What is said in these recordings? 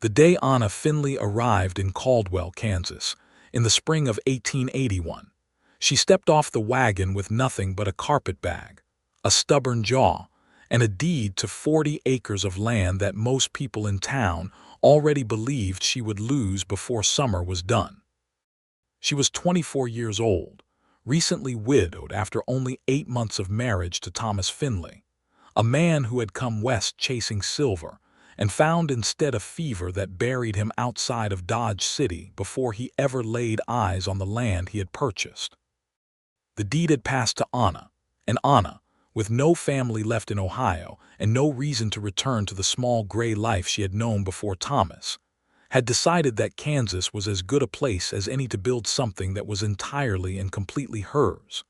The day Anna Finley arrived in Caldwell, Kansas, in the spring of 1881, she stepped off the wagon with nothing but a carpetbag, a stubborn jaw, and a deed to 40 acres of land that most people in town already believed she would lose before summer was done. She was 24 years old, recently widowed after only 8 months of marriage to Thomas Finley, a man who had come west chasing silver and found instead a fever that buried him outside of Dodge City before he ever laid eyes on the land he had purchased. The deed had passed to Anna, and Anna, with no family left in Ohio and no reason to return to the small gray life she had known before Thomas, had decided that Kansas was as good a place as any to build something that was entirely and completely hers.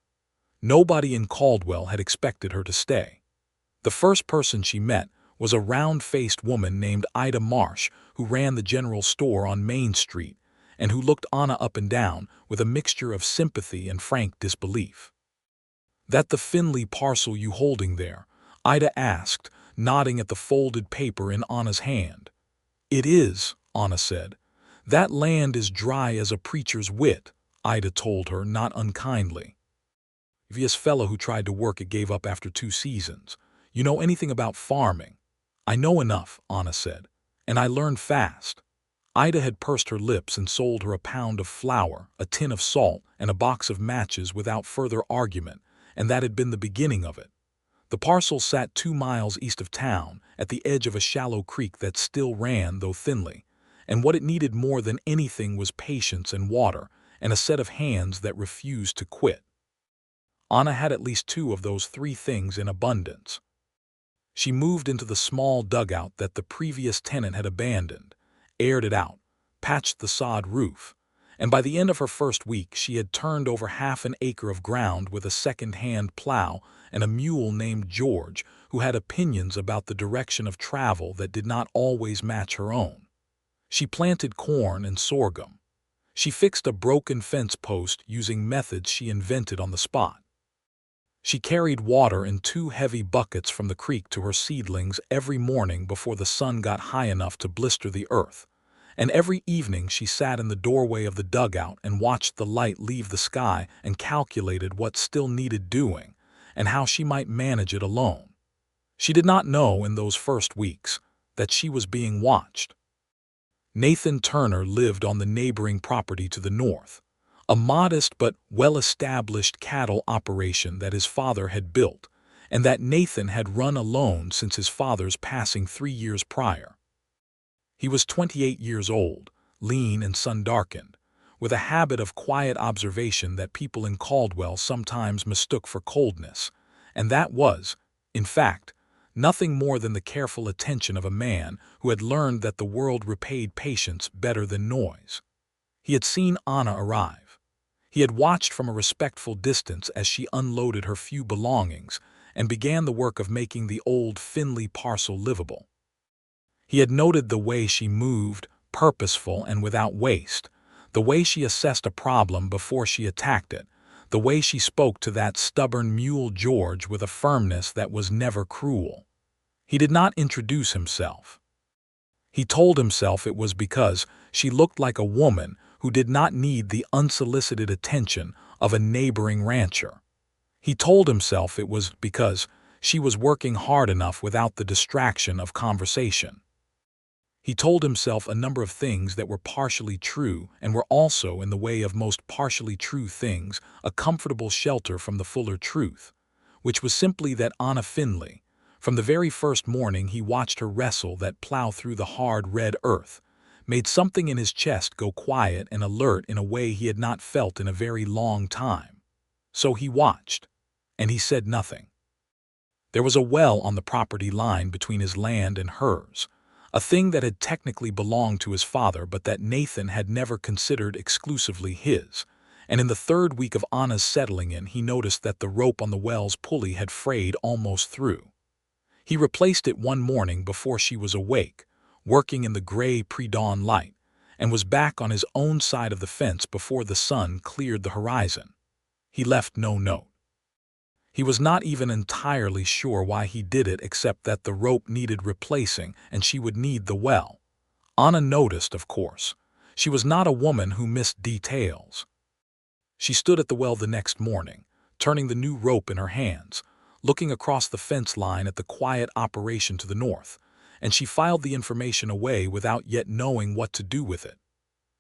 Nobody in Caldwell had expected her to stay. The first person she met was a round-faced woman named Ida Marsh, who ran the general store on Main Street and who looked Anna up and down with a mixture of sympathy and frank disbelief. "That the Finley parcel you holding there?" Ida asked, nodding at the folded paper in Anna's hand. "It is," Anna said. "That land is dry as a preacher's wit," Ida told her, not unkindly. "Previous fellow who tried to work it gave up after 2 seasons. You know anything about farming?" "I know enough," Anna said, "and I learned fast." Ida had pursed her lips and sold her a pound of flour, a tin of salt, and a box of matches without further argument, and that had been the beginning of it. The parcel sat 2 miles east of town, at the edge of a shallow creek that still ran, though thinly, and what it needed more than anything was patience and water, and a set of hands that refused to quit. Anna had at least 2 of those 3 things in abundance. She moved into the small dugout that the previous tenant had abandoned, aired it out, patched the sod roof, and by the end of her first week she had turned over half an acre of ground with a second-hand plow and a mule named George, who had opinions about the direction of travel that did not always match her own. She planted corn and sorghum. She fixed a broken fence post using methods she invented on the spot. She carried water in 2 heavy buckets from the creek to her seedlings every morning before the sun got high enough to blister the earth, and every evening she sat in the doorway of the dugout and watched the light leave the sky and calculated what still needed doing and how she might manage it alone. She did not know in those first weeks that she was being watched. Nathan Turner lived on the neighboring property to the north, a modest but well-established cattle operation that his father had built, and that Nathan had run alone since his father's passing 3 years prior. He was 28 years old, lean and sun-darkened, with a habit of quiet observation that people in Caldwell sometimes mistook for coldness, and that was, in fact, nothing more than the careful attention of a man who had learned that the world repaid patience better than noise. He had seen Anna arrive. He had watched from a respectful distance as she unloaded her few belongings and began the work of making the old Finley parcel livable. He had noted the way she moved, purposeful and without waste, the way she assessed a problem before she attacked it, the way she spoke to that stubborn mule George with a firmness that was never cruel. He did not introduce himself. He told himself it was because she looked like a woman who did not need the unsolicited attention of a neighboring rancher. He told himself it was because she was working hard enough without the distraction of conversation. He told himself a number of things that were partially true and were also, in the way of most partially true things, a comfortable shelter from the fuller truth, which was simply that Anna Finley, from the very first morning he watched her wrestle that plow through the hard red earth, made something in his chest go quiet and alert in a way he had not felt in a very long time. So he watched, and he said nothing. There was a well on the property line between his land and hers, a thing that had technically belonged to his father but that Nathan had never considered exclusively his, and in the 3rd week of Anna's settling in he noticed that the rope on the well's pulley had frayed almost through. He replaced it one morning before she was awake, working in the gray pre-dawn light, and was back on his own side of the fence before the sun cleared the horizon. He left no note. He was not even entirely sure why he did it except that the rope needed replacing and she would need the well. Anna noticed, of course. She was not a woman who missed details. She stood at the well the next morning, turning the new rope in her hands, looking across the fence line at the quiet operation to the north, and she filed the information away without yet knowing what to do with it.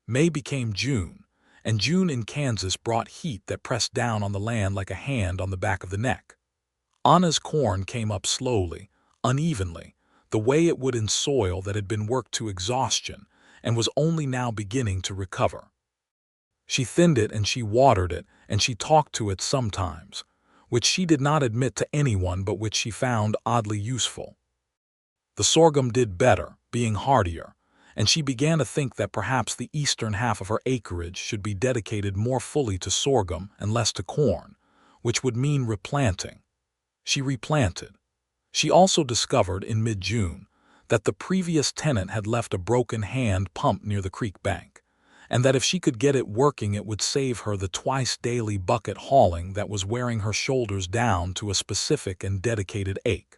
May became June, and June in Kansas brought heat that pressed down on the land like a hand on the back of the neck. Anna's corn came up slowly, unevenly, the way it would in soil that had been worked to exhaustion and was only now beginning to recover. She thinned it and she watered it and she talked to it sometimes, which she did not admit to anyone but which she found oddly useful. The sorghum did better, being hardier, and she began to think that perhaps the eastern half of her acreage should be dedicated more fully to sorghum and less to corn, which would mean replanting. She replanted. She also discovered in mid-June that the previous tenant had left a broken hand pump near the creek bank, and that if she could get it working it would save her the twice-daily bucket hauling that was wearing her shoulders down to a specific and dedicated ache.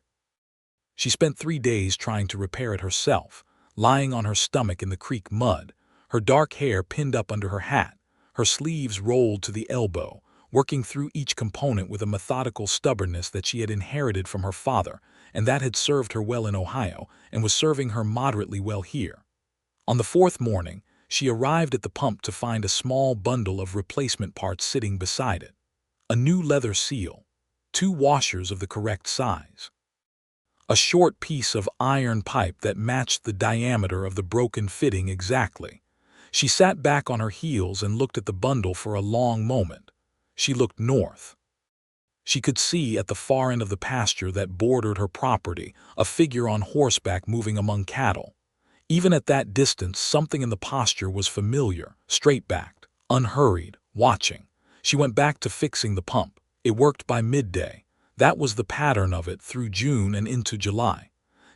She spent 3 days trying to repair it herself, lying on her stomach in the creek mud, her dark hair pinned up under her hat, her sleeves rolled to the elbow, working through each component with a methodical stubbornness that she had inherited from her father and that had served her well in Ohio and was serving her moderately well here. On the 4th morning, she arrived at the pump to find a small bundle of replacement parts sitting beside it. A new leather seal, 2 washers of the correct size, a short piece of iron pipe that matched the diameter of the broken fitting exactly. She sat back on her heels and looked at the bundle for a long moment. She looked north. She could see at the far end of the pasture that bordered her property a figure on horseback moving among cattle. Even at that distance, something in the posture was familiar, straight-backed, unhurried, watching. She went back to fixing the pump. It worked by midday. That was the pattern of it through June and into July.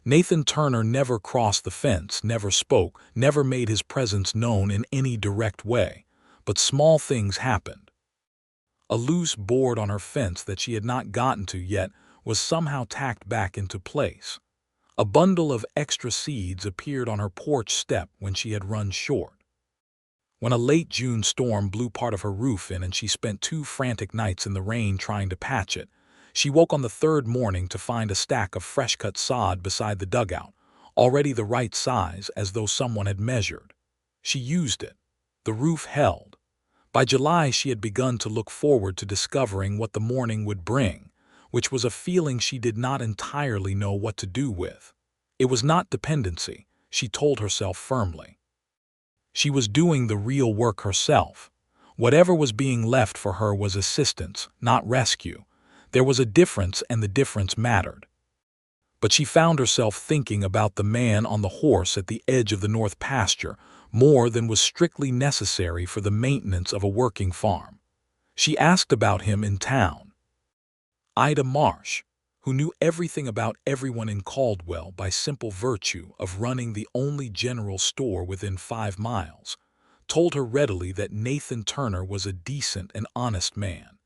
Nathan Turner never crossed the fence, never spoke, never made his presence known in any direct way. But small things happened. A loose board on her fence that she had not gotten to yet was somehow tacked back into place. A bundle of extra seeds appeared on her porch step when she had run short. When a late June storm blew part of her roof in and she spent 2 frantic nights in the rain trying to patch it, she woke on the 3rd morning to find a stack of fresh-cut sod beside the dugout, already the right size as though someone had measured. She used it. The roof held. By July she had begun to look forward to discovering what the morning would bring, which was a feeling she did not entirely know what to do with. It was not dependency, she told herself firmly. She was doing the real work herself. Whatever was being left for her was assistance, not rescue. There was a difference, and the difference mattered. But she found herself thinking about the man on the horse at the edge of the north pasture more than was strictly necessary for the maintenance of a working farm. She asked about him in town. Ida Marsh, who knew everything about everyone in Caldwell by simple virtue of running the only general store within 5 miles, told her readily that Nathan Turner was a decent and honest man,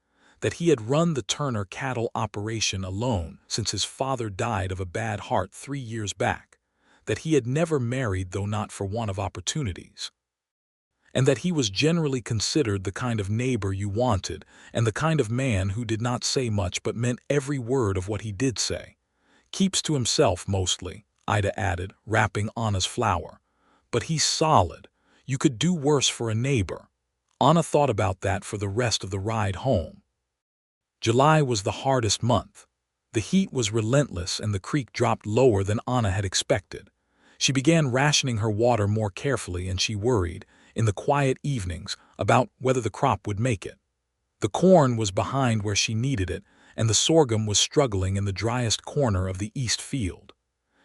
that he had run the Turner cattle operation alone since his father died of a bad heart 3 years back, that he had never married though not for want of opportunities, and that he was generally considered the kind of neighbor you wanted and the kind of man who did not say much but meant every word of what he did say. Keeps to himself mostly, Ida added, wrapping Anna's flour. But he's solid. You could do worse for a neighbor. Anna thought about that for the rest of the ride home. July was the hardest month. The heat was relentless and the creek dropped lower than Anna had expected. She began rationing her water more carefully and she worried, in the quiet evenings, about whether the crop would make it. The corn was behind where she needed it, and the sorghum was struggling in the driest corner of the east field.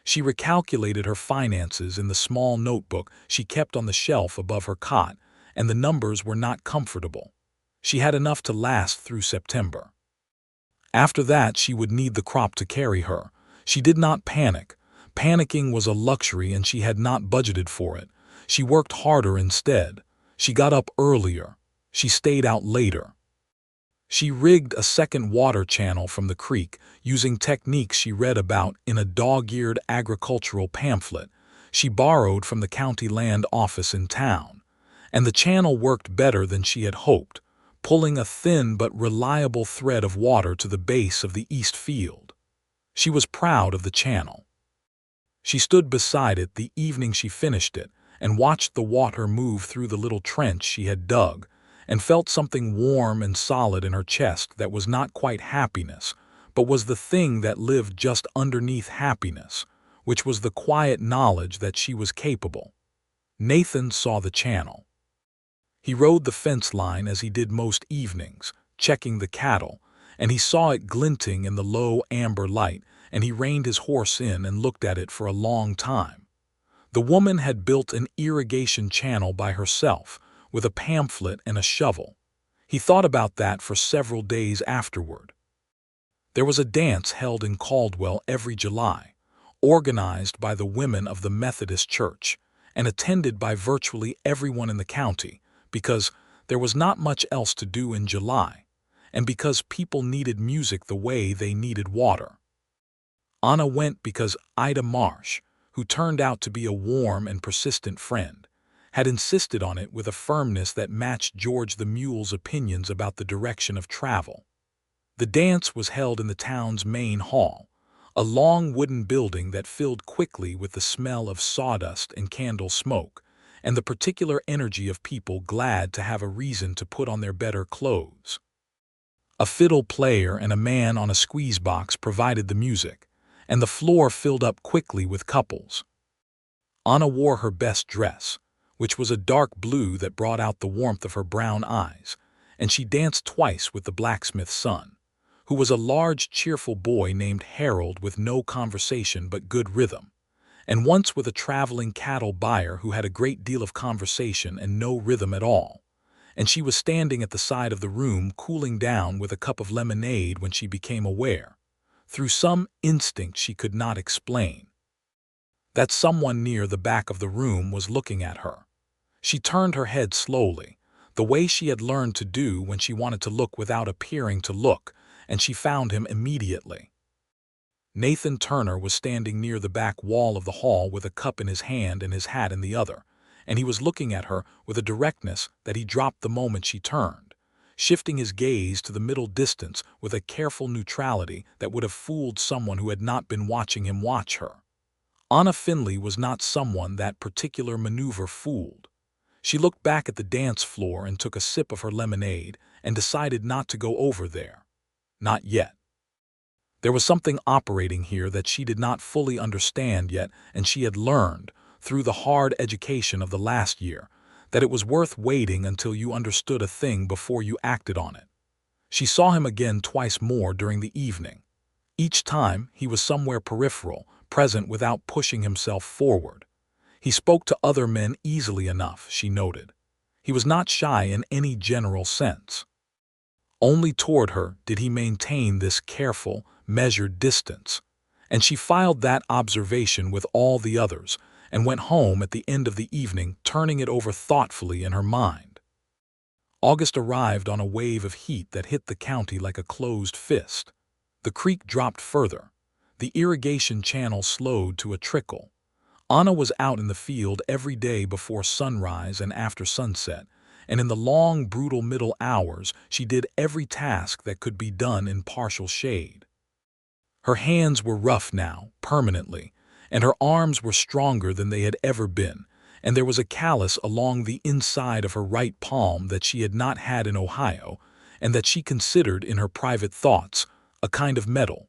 She recalculated her finances in the small notebook she kept on the shelf above her cot, and the numbers were not comfortable. She had enough to last through September. After that, she would need the crop to carry her. She did not panic. Panicking was a luxury and she had not budgeted for it. She worked harder instead. She got up earlier. She stayed out later. She rigged a second water channel from the creek using techniques she read about in a dog-eared agricultural pamphlet. she borrowed from the county land office in town, and the channel worked better than she had hoped, pulling a thin but reliable thread of water to the base of the east field. She was proud of the channel. She stood beside it the evening she finished it and watched the water move through the little trench she had dug, and felt something warm and solid in her chest that was not quite happiness, but was the thing that lived just underneath happiness, which was the quiet knowledge that she was capable. Nathan saw the channel. He rode the fence line as he did most evenings, checking the cattle, and he saw it glinting in the low amber light, and he reined his horse in and looked at it for a long time. The woman had built an irrigation channel by herself, with a pamphlet and a shovel. He thought about that for several days afterward. There was a dance held in Caldwell every July, organized by the women of the Methodist Church, and attended by virtually everyone in the county, because there was not much else to do in July, and because people needed music the way they needed water. Anna went because Ida Marsh, who turned out to be a warm and persistent friend, had insisted on it with a firmness that matched George the Mule's opinions about the direction of travel. The dance was held in the town's main hall, a long wooden building that filled quickly with the smell of sawdust and candle smoke, and the particular energy of people glad to have a reason to put on their better clothes. A fiddle player and a man on a squeeze box provided the music, and the floor filled up quickly with couples. Anna wore her best dress, which was a dark blue that brought out the warmth of her brown eyes, and she danced twice with the blacksmith's son, who was a large, cheerful boy named Harold with no conversation but good rhythm, and once with a traveling cattle buyer who had a great deal of conversation and no rhythm at all, and she was standing at the side of the room cooling down with a cup of lemonade when she became aware, through some instinct she could not explain, that someone near the back of the room was looking at her. She turned her head slowly, the way she had learned to do when she wanted to look without appearing to look, and she found him immediately. Nathan Turner was standing near the back wall of the hall with a cup in his hand and his hat in the other, and he was looking at her with a directness that he dropped the moment she turned, shifting his gaze to the middle distance with a careful neutrality that would have fooled someone who had not been watching him watch her. Anna Finley was not someone that particular maneuver fooled. She looked back at the dance floor and took a sip of her lemonade and decided not to go over there. Not yet. There was something operating here that she did not fully understand yet, and she had learned, through the hard education of the last year, that it was worth waiting until you understood a thing before you acted on it. She saw him again twice more during the evening. Each time he was somewhere peripheral, present without pushing himself forward. He spoke to other men easily enough, she noted. He was not shy in any general sense. Only toward her did he maintain this careful, measured distance, and she filed that observation with all the others and went home at the end of the evening turning it over thoughtfully in her mind. August arrived on a wave of heat that hit the county like a closed fist. The creek dropped further. The irrigation channel slowed to a trickle. Anna was out in the field every day before sunrise and after sunset, and in the long, brutal middle hours she did every task that could be done in partial shade. Her hands were rough now, permanently, and her arms were stronger than they had ever been, and there was a callus along the inside of her right palm that she had not had in Ohio, and that she considered in her private thoughts a kind of medal.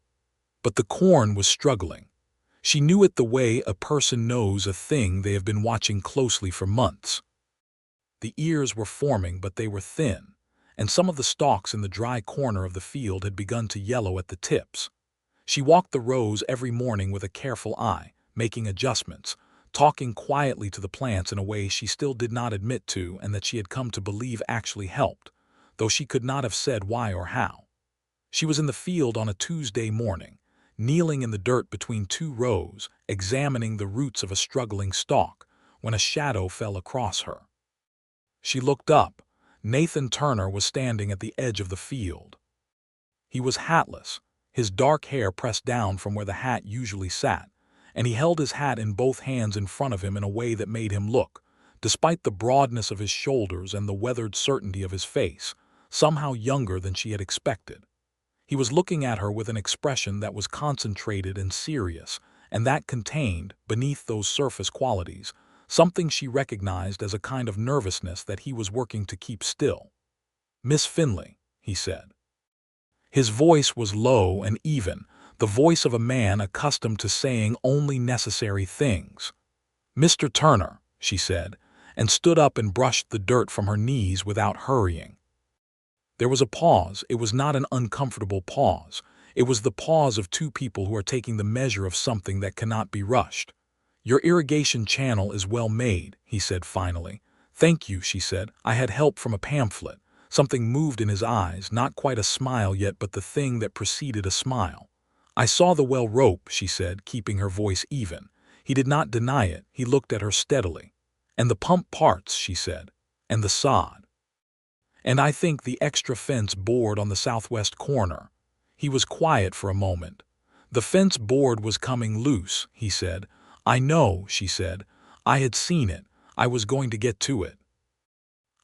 But the corn was struggling. She knew it the way a person knows a thing they have been watching closely for months. The ears were forming, but they were thin, and some of the stalks in the dry corner of the field had begun to yellow at the tips. She walked the rows every morning with a careful eye, making adjustments, talking quietly to the plants in a way she still did not admit to and that she had come to believe actually helped, though she could not have said why or how. She was in the field on a Tuesday morning, kneeling in the dirt between two rows, examining the roots of a struggling stalk, when a shadow fell across her. She looked up. Nathan Turner was standing at the edge of the field. He was hatless, his dark hair pressed down from where the hat usually sat, and he held his hat in both hands in front of him in a way that made him look, despite the broadness of his shoulders and the weathered certainty of his face, somehow younger than she had expected. He was looking at her with an expression that was concentrated and serious, and that contained, beneath those surface qualities, something she recognized as a kind of nervousness that he was working to keep still. "Miss Finley," he said. His voice was low and even, the voice of a man accustomed to saying only necessary things. "Mr. Turner," she said, and stood up and brushed the dirt from her knees without hurrying. There was a pause. It was not an uncomfortable pause. It was the pause of two people who are taking the measure of something that cannot be rushed. "Your irrigation channel is well made," he said finally. "Thank you," she said. "I had help from a pamphlet." Something moved in his eyes, not quite a smile yet, but the thing that preceded a smile. "I saw the well rope," she said, keeping her voice even. He did not deny it. He looked at her steadily. "And the pump parts," she said. "And the sod. And I think the extra fence board on the southwest corner." He was quiet for a moment. "The fence board was coming loose," he said. "I know," she said. "I had seen it. I was going to get to it."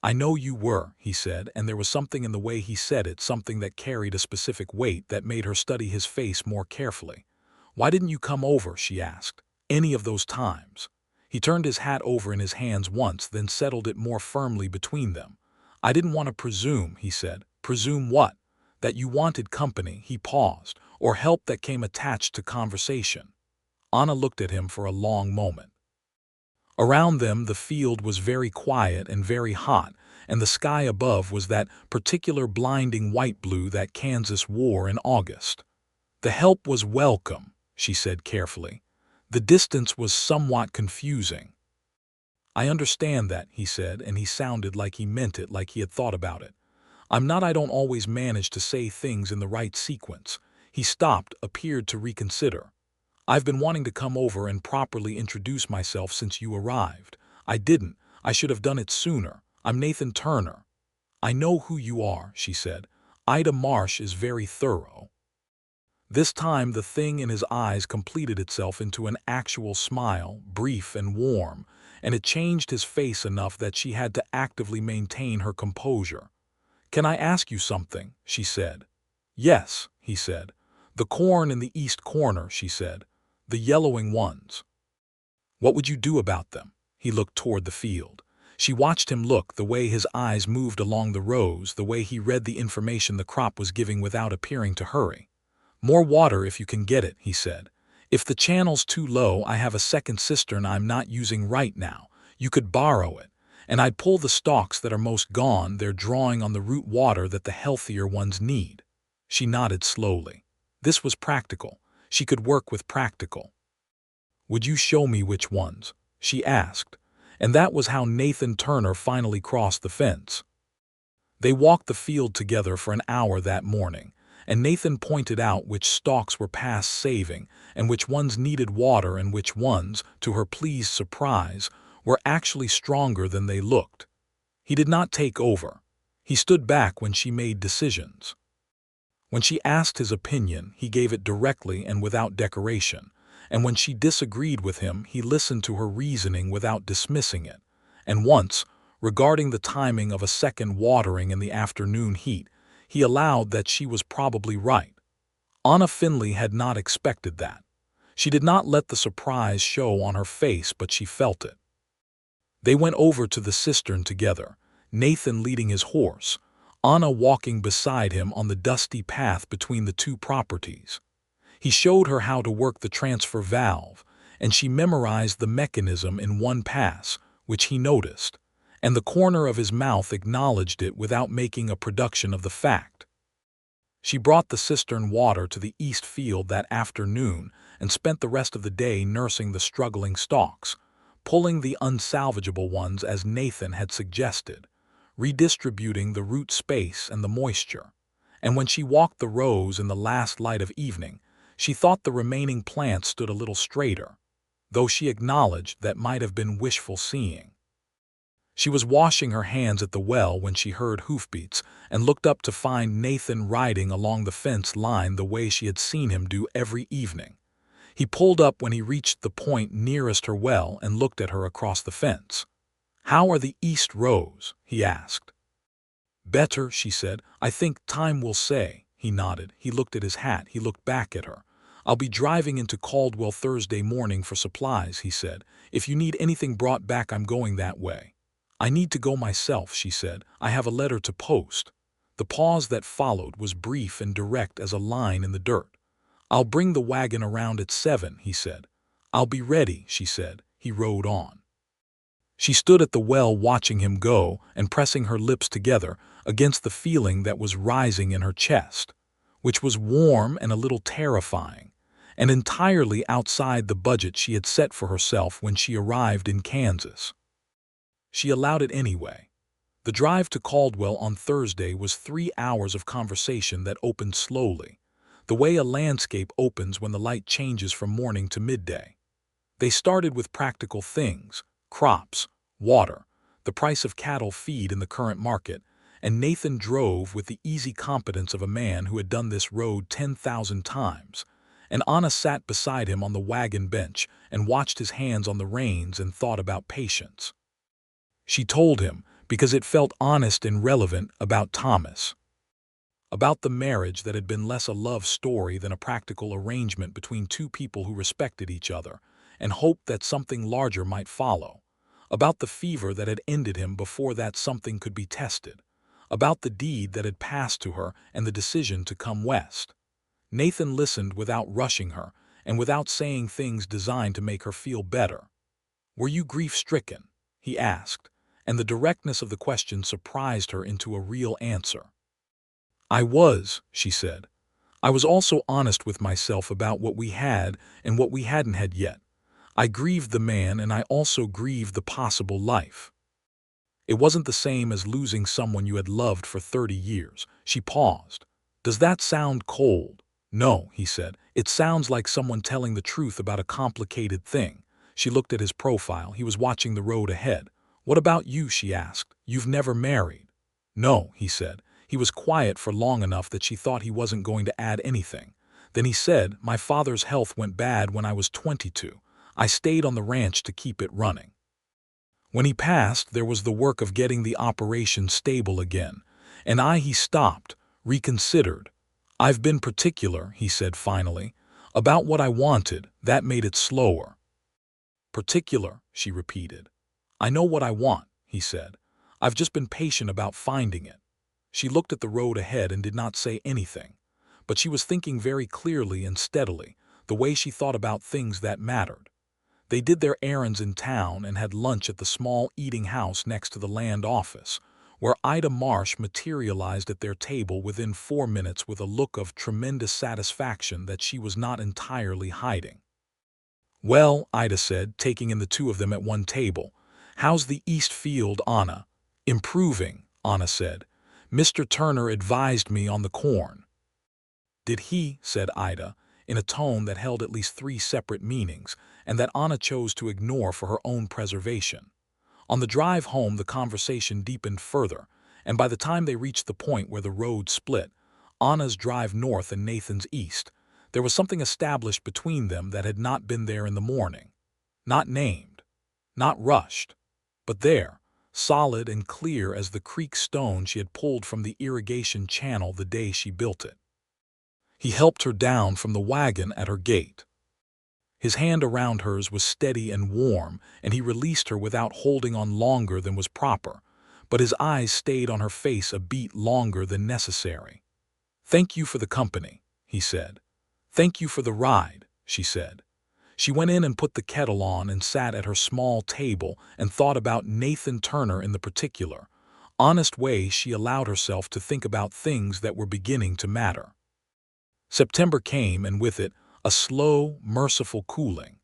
"I know you were," he said, and there was something in the way he said it, something that carried a specific weight that made her study his face more carefully. "Why didn't you come over?" she asked. "Any of those times?" He turned his hat over in his hands once, then settled it more firmly between them. "I didn't want to presume," he said. "Presume what?" "That you wanted company," he paused, "or help that came attached to conversation." Anna looked at him for a long moment. Around them the field was very quiet and very hot, and the sky above was that particular blinding white-blue that Kansas wore in August. "The help was welcome," she said carefully. "The distance was somewhat confusing." "I understand that," he said, and he sounded like he meant it, like he had thought about it. I don't always manage to say things in the right sequence." He stopped, appeared to reconsider. "I've been wanting to come over and properly introduce myself since you arrived. I didn't. I should have done it sooner. I'm Nathan Turner." "I know who you are," she said. "Ida Marsh is very thorough." This time the thing in his eyes completed itself into an actual smile, brief and warm, and it changed his face enough that she had to actively maintain her composure. "Can I ask you something?" she said. "Yes," he said. "The corn in the east corner," she said. "The yellowing ones. What would you do about them?" He looked toward the field. She watched him look, the way his eyes moved along the rows, the way he read the information the crop was giving without appearing to hurry. "More water if you can get it," he said. "If the channel's too low, I have a second cistern I'm not using right now. You could borrow it. And I'd pull the stalks that are most gone. They're drawing on the root water that the healthier ones need." She nodded slowly. This was practical. She could work with practical. "Would you show me which ones?" she asked. And that was how Nathan Turner finally crossed the fence. They walked the field together for an hour that morning, and Nathan pointed out which stalks were past saving and which ones needed water and which ones, to her pleased surprise, were actually stronger than they looked. He did not take over. He stood back when she made decisions. When she asked his opinion, he gave it directly and without decoration, and when she disagreed with him, he listened to her reasoning without dismissing it. And once, regarding the timing of a second watering in the afternoon heat, he allowed that she was probably right. Anna Finley had not expected that. She did not let the surprise show on her face, but she felt it. They went over to the cistern together, Nathan leading his horse, Anna walking beside him on the dusty path between the two properties. He showed her how to work the transfer valve, and she memorized the mechanism in one pass, which he noticed, and the corner of his mouth acknowledged it without making a production of the fact. She brought the cistern water to the east field that afternoon and spent the rest of the day nursing the struggling stalks, pulling the unsalvageable ones as Nathan had suggested, redistributing the root space and the moisture. And when she walked the rows in the last light of evening, she thought the remaining plants stood a little straighter, though she acknowledged that might have been wishful seeing. She was washing her hands at the well when she heard hoofbeats and looked up to find Nathan riding along the fence line the way she had seen him do every evening. He pulled up when he reached the point nearest her well and looked at her across the fence. "How are the east rows?" he asked. "Better," she said. "I think time will say." He nodded. He looked at his hat. He looked back at her. "I'll be driving into Caldwell Thursday morning for supplies," he said. "If you need anything brought back, I'm going that way." "I need to go myself," she said. "I have a letter to post." The pause that followed was brief and direct as a line in the dirt. "I'll bring the wagon around at 7, he said. "I'll be ready," she said. He rode on. She stood at the well watching him go and pressing her lips together against the feeling that was rising in her chest, which was warm and a little terrifying, and entirely outside the budget she had set for herself when she arrived in Kansas. She allowed it anyway. The drive to Caldwell on Thursday was 3 hours of conversation that opened slowly, the way a landscape opens when the light changes from morning to midday. They started with practical things: crops, water, the price of cattle feed in the current market, and Nathan drove with the easy competence of a man who had done this road 10,000 times, and Anna sat beside him on the wagon bench and watched his hands on the reins and thought about patience. She told him, because it felt honest and relevant, about Thomas, about the marriage that had been less a love story than a practical arrangement between two people who respected each other and hoped that something larger might follow, about the fever that had ended him before that something could be tested, about the deed that had passed to her and the decision to come west. Nathan listened without rushing her and without saying things designed to make her feel better. "Were you grief-stricken?" he asked, and the directness of the question surprised her into a real answer. "I was," she said. "I was also honest with myself about what we had and what we hadn't had yet. I grieved the man, and I also grieved the possible life. It wasn't the same as losing someone you had loved for 30 years. She paused. "Does that sound cold?" "No," he said. "It sounds like someone telling the truth about a complicated thing." She looked at his profile. He was watching the road ahead. "What about you?" she asked. "You've never married." "No," he said. He was quiet for long enough that she thought he wasn't going to add anything. Then he said, "My father's health went bad when I was 22. I stayed on the ranch to keep it running. When he passed, there was the work of getting the operation stable again. And he stopped, reconsidered. I've been particular," he said finally, "about what I wanted. That made it slower." "Particular," she repeated. "I know what I want," he said. "I've just been patient about finding it." She looked at the road ahead and did not say anything. But she was thinking very clearly and steadily, the way she thought about things that mattered. They did their errands in town and had lunch at the small eating house next to the land office, where Ida Marsh materialized at their table within 4 minutes with a look of tremendous satisfaction that she was not entirely hiding. "Well," Ida said, taking in the two of them at one table, "how's the East Field, Anna?" "Improving," Anna said. "Mr. Turner advised me on the corn." "Did he?" said Ida, in a tone that held at least 3 separate meanings, and that Anna chose to ignore for her own preservation. On the drive home, the conversation deepened further, and by the time they reached the point where the road split, Anna's drive north and Nathan's east, there was something established between them that had not been there in the morning. Not named, not rushed, but there, solid and clear as the creek stone she had pulled from the irrigation channel the day she built it. He helped her down from the wagon at her gate. His hand around hers was steady and warm, and he released her without holding on longer than was proper, but his eyes stayed on her face a beat longer than necessary. "Thank you for the company," he said. "Thank you for the ride," she said. She went in and put the kettle on and sat at her small table and thought about Nathan Turner in the particular, honest way she allowed herself to think about things that were beginning to matter. September came, and with it, a slow, merciful cooling,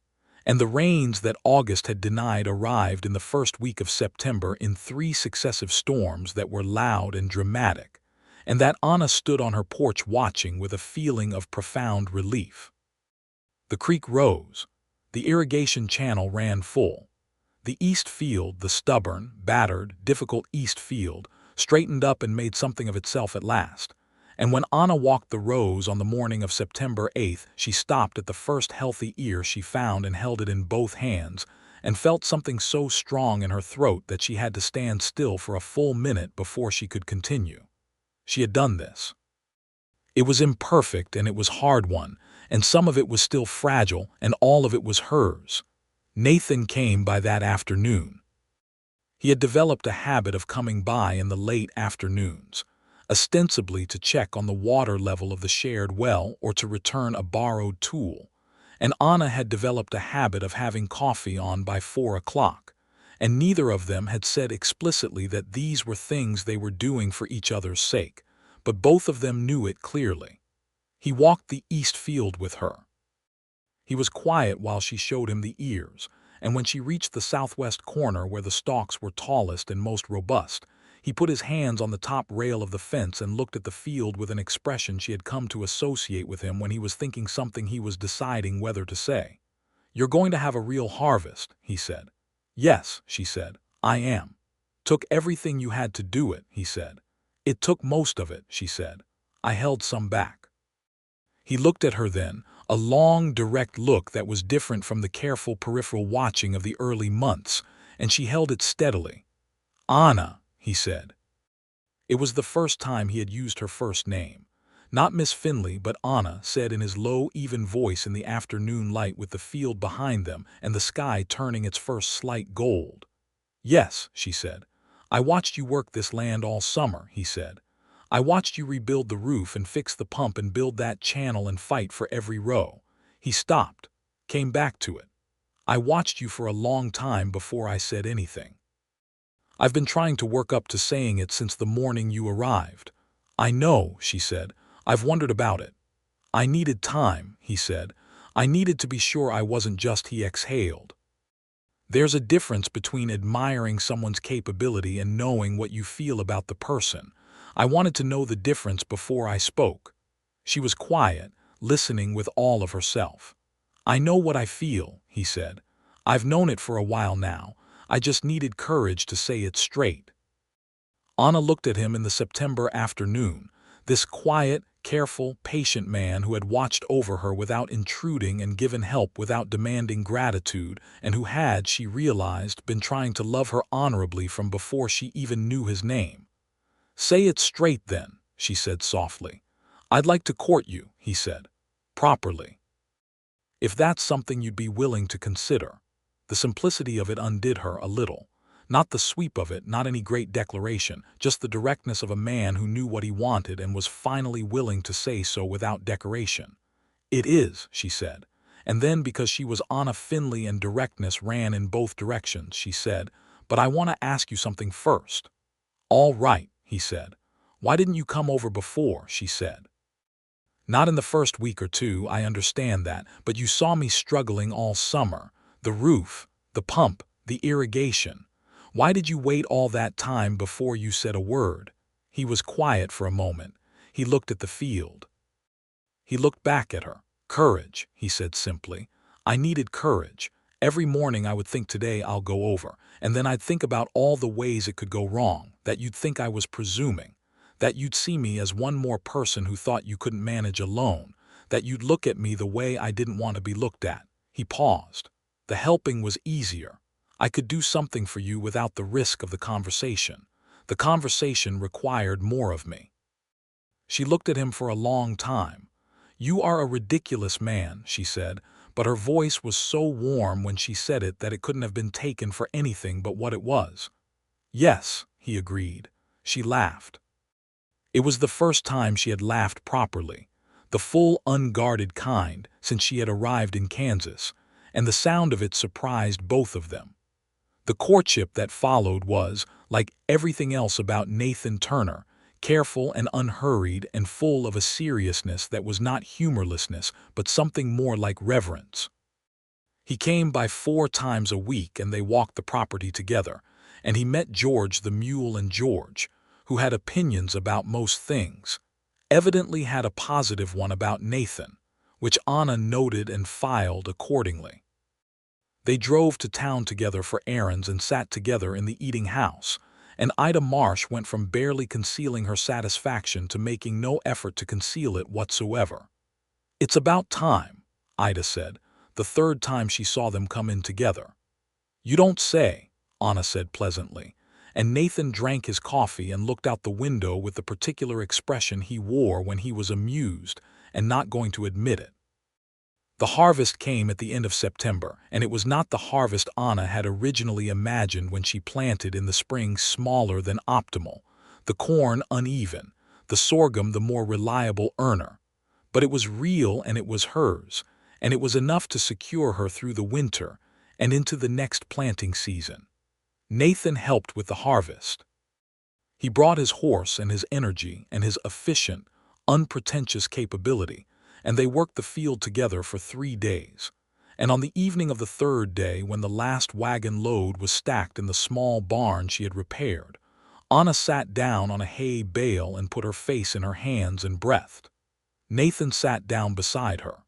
and the rains that August had denied arrived in the first week of September in 3 successive storms that were loud and dramatic, and that Anna stood on her porch watching with a feeling of profound relief. The creek rose. The irrigation channel ran full. The East Field, the stubborn, battered, difficult East Field, straightened up and made something of itself at last, And when Anna walked the rows on the morning of September 8th, she stopped at the first healthy ear she found and held it in both hands, and felt something so strong in her throat that she had to stand still for a full minute before she could continue. She had done this. It was imperfect and it was hard-won, and some of it was still fragile and all of it was hers. Nathan came by that afternoon. He had developed a habit of coming by in the late afternoons, ostensibly to check on the water level of the shared well or to return a borrowed tool. And Anna had developed a habit of having coffee on by 4 o'clock, and neither of them had said explicitly that these were things they were doing for each other's sake, but both of them knew it clearly. He walked the east field with her. He was quiet while she showed him the ears, and when she reached the southwest corner where the stalks were tallest and most robust, he put his hands on the top rail of the fence and looked at the field with an expression she had come to associate with him when he was thinking something he was deciding whether to say. "You're going to have a real harvest," he said. "Yes," she said, "I am." "Took everything you had to do it," he said. "It took most of it," she said. "I held some back." He looked at her then, a long, direct look that was different from the careful peripheral watching of the early months, and she held it steadily. "Anna," he said. It was the first time he had used her first name. Not Miss Finley, but Anna, said in his low, even voice in the afternoon light with the field behind them and the sky turning its first slight gold. "Yes," she said. "I watched you work this land all summer," he said. "I watched you rebuild the roof and fix the pump and build that channel and fight for every row." He stopped, came back to it. "I watched you for a long time before I said anything. I've been trying to work up to saying it since the morning you arrived." "I know," she said. "I've wondered about it." "I needed time," he said. "I needed to be sure I wasn't just," he exhaled. "There's a difference between admiring someone's capability and knowing what you feel about the person. I wanted to know the difference before I spoke." She was quiet, listening with all of herself. "I know what I feel," he said. "I've known it for a while now. I just needed courage to say it straight." Anna looked at him in the September afternoon, this quiet, careful, patient man who had watched over her without intruding and given help without demanding gratitude, and who had, she realized, been trying to love her honorably from before she even knew his name. "Say it straight then," she said softly. "I'd like to court you," he said. "Properly. If that's something you'd be willing to consider." The simplicity of it undid her a little. Not the sweep of it, not any great declaration, just the directness of a man who knew what he wanted and was finally willing to say so without decoration. "It is," she said. And then, because she was Anna Finley and directness ran in both directions, she said, "But I want to ask you something first." "All right," he said. "Why didn't you come over before?" she said. "Not in the first week or two, I understand that, but you saw me struggling all summer. The roof, the pump, the irrigation. Why did you wait all that time before you said a word?" He was quiet for a moment. He looked at the field. He looked back at her. "Courage," he said simply. "I needed courage. Every morning I would think, today I'll go over, and then I'd think about all the ways it could go wrong, that you'd think I was presuming, that you'd see me as one more person who thought you couldn't manage alone, that you'd look at me the way I didn't want to be looked at." He paused. "The helping was easier. I could do something for you without the risk of the conversation. The conversation required more of me." She looked at him for a long time. "You are a ridiculous man," she said, but her voice was so warm when she said it that it couldn't have been taken for anything but what it was. "Yes," he agreed. She laughed. It was the first time she had laughed properly, the full, unguarded kind, since she had arrived in Kansas, and the sound of it surprised both of them. The courtship that followed was, like everything else about Nathan Turner, careful and unhurried and full of a seriousness that was not humorlessness but something more like reverence. He came by 4 times a week and they walked the property together, and he met George the mule, and George, who had opinions about most things, evidently had a positive one about Nathan, which Anna noted and filed accordingly. They drove to town together for errands and sat together in the eating house, and Ida Marsh went from barely concealing her satisfaction to making no effort to conceal it whatsoever. "It's about time," Ida said, the third time she saw them come in together. "You don't say," Anna said pleasantly, and Nathan drank his coffee and looked out the window with the particular expression he wore when he was amused and not going to admit it. The harvest came at the end of September, and it was not the harvest Anna had originally imagined when she planted in the spring smaller than optimal, the corn uneven, the sorghum the more reliable earner. But it was real and it was hers, and it was enough to secure her through the winter and into the next planting season. Nathan helped with the harvest. He brought his horse and his energy and his efficient, unpretentious capability, and they worked the field together for 3 days. And on the evening of the third day, when the last wagon load was stacked in the small barn she had repaired, Anna sat down on a hay bale and put her face in her hands and breathed. Nathan sat down beside her.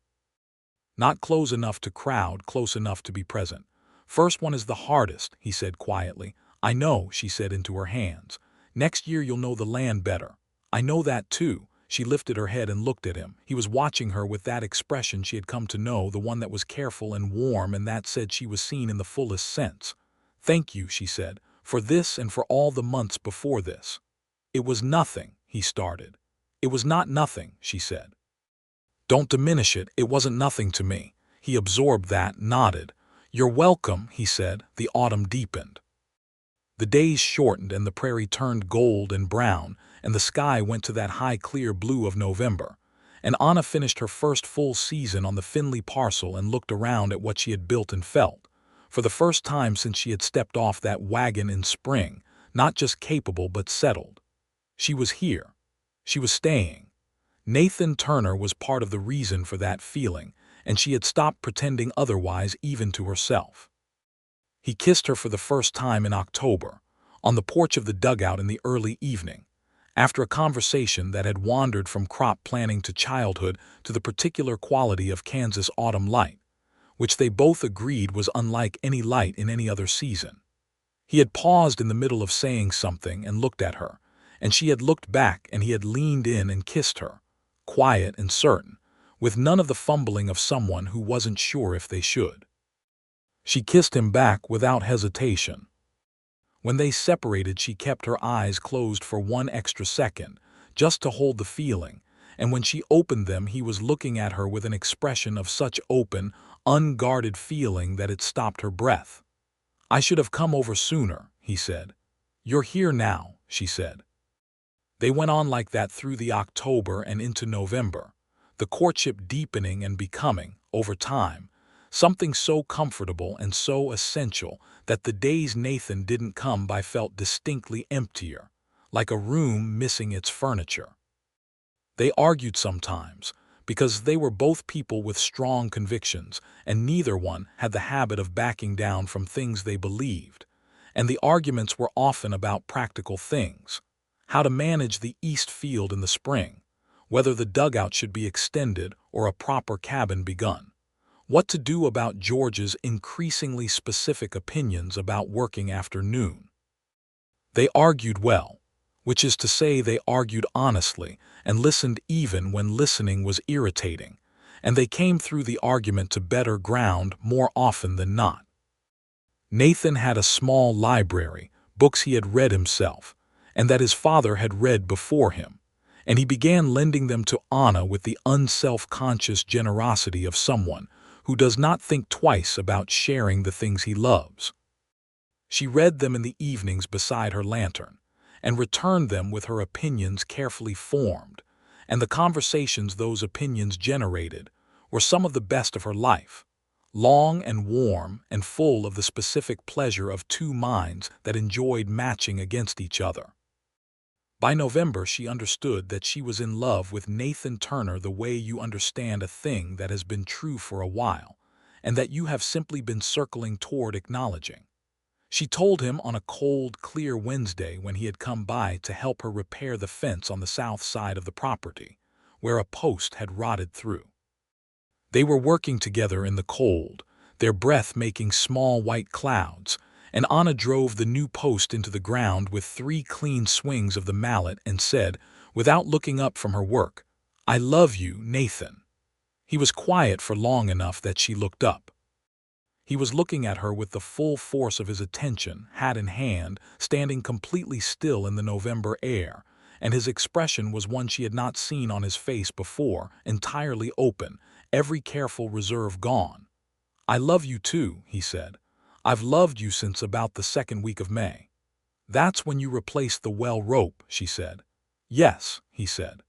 "Not close enough to crowd, close enough to be present. First one is the hardest," he said quietly. "I know," she said into her hands. "Next year you'll know the land better." "I know that too." She lifted her head and looked at him. He was watching her with that expression she had come to know, the one that was careful and warm and that said she was seen in the fullest sense. "Thank you," she said, "for this and for all the months before this." "It was nothing," he started. "It was not nothing," she said. "Don't diminish it. It wasn't nothing to me." He absorbed that, nodded. "You're welcome," he said. The autumn deepened. The days shortened and the prairie turned gold and brown, and the sky went to that high clear blue of November. And Anna finished her first full season on the Finley parcel and looked around at what she had built and felt. For the first time since she had stepped off that wagon in spring, not just capable but settled. She was here. She was staying. Nathan Turner was part of the reason for that feeling, and she had stopped pretending otherwise even to herself. He kissed her for the first time in October, on the porch of the dugout in the early evening, after a conversation that had wandered from crop planning to childhood to the particular quality of Kansas autumn light, which they both agreed was unlike any light in any other season. He had paused in the middle of saying something and looked at her, and she had looked back and he had leaned in and kissed her, quiet and certain, with none of the fumbling of someone who wasn't sure if they should. She kissed him back without hesitation. When they separated, she kept her eyes closed for one extra second, just to hold the feeling, and when she opened them he was looking at her with an expression of such open, unguarded feeling that it stopped her breath. "I should have come over sooner," he said. "You're here now," she said. They went on like that through the October and into November, the courtship deepening and becoming, over time, something so comfortable and so essential that the days Nathan didn't come by felt distinctly emptier, like a room missing its furniture. They argued sometimes, because they were both people with strong convictions, and neither one had the habit of backing down from things they believed, and the arguments were often about practical things: how to manage the east field in the spring, whether the dugout should be extended or a proper cabin begun, what to do about George's increasingly specific opinions about working after noon. They argued well, which is to say they argued honestly and listened even when listening was irritating, and they came through the argument to better ground more often than not. Nathan had a small library, books he had read himself, and that his father had read before him, and he began lending them to Anna with the unself-conscious generosity of someone who does not think twice about sharing the things he loves. She read them in the evenings beside her lantern, and returned them with her opinions carefully formed, and the conversations those opinions generated were some of the best of her life, long and warm and full of the specific pleasure of two minds that enjoyed matching against each other. By November she understood that she was in love with Nathan Turner the way you understand a thing that has been true for a while, and that you have simply been circling toward acknowledging. She told him on a cold, clear Wednesday when he had come by to help her repair the fence on the south side of the property, where a post had rotted through. They were working together in the cold, their breath making small white clouds, and Anna drove the new post into the ground with 3 clean swings of the mallet and said, without looking up from her work, "I love you, Nathan." He was quiet for long enough that she looked up. He was looking at her with the full force of his attention, hat in hand, standing completely still in the November air, and his expression was one she had not seen on his face before, entirely open, every careful reserve gone. "I love you too," he said. "I've loved you since about the 2nd week of May." "That's when you replaced the well rope," she said. "Yes," he said.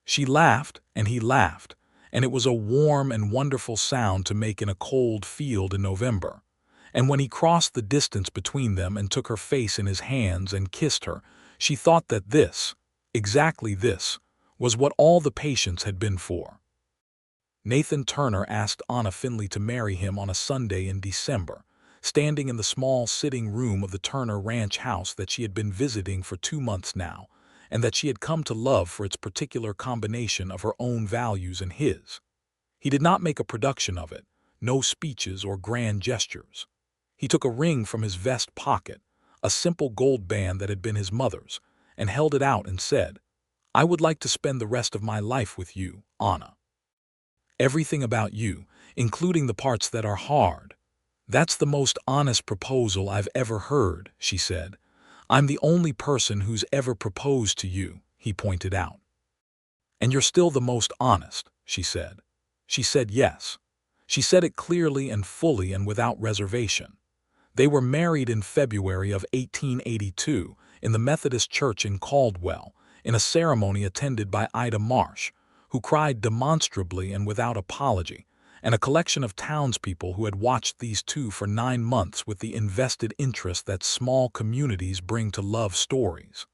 She laughed, and he laughed, and it was a warm and wonderful sound to make in a cold field in November. And when he crossed the distance between them and took her face in his hands and kissed her, she thought that this, exactly this, was what all the patience had been for. Nathan Turner asked Anna Finley to marry him on a Sunday in December, standing in the small sitting room of the Turner ranch house that she had been visiting for 2 months now, and that she had come to love for its particular combination of her own values and his. He did not make a production of it, no speeches or grand gestures. He took a ring from his vest pocket, a simple gold band that had been his mother's, and held it out and said, "I would like to spend the rest of my life with you, Anna. Everything about you, including the parts that are hard. That's the most honest proposal I've ever heard," she said. "I'm the only person who's ever proposed to you," he pointed out. "And you're still the most honest," she said. She said yes. She said it clearly and fully and without reservation. They were married in February of 1882 in the Methodist Church in Caldwell, in a ceremony attended by Ida Marsh, who cried demonstrably and without apology, and a collection of townspeople who had watched these two for 9 months with the invested interest that small communities bring to love stories.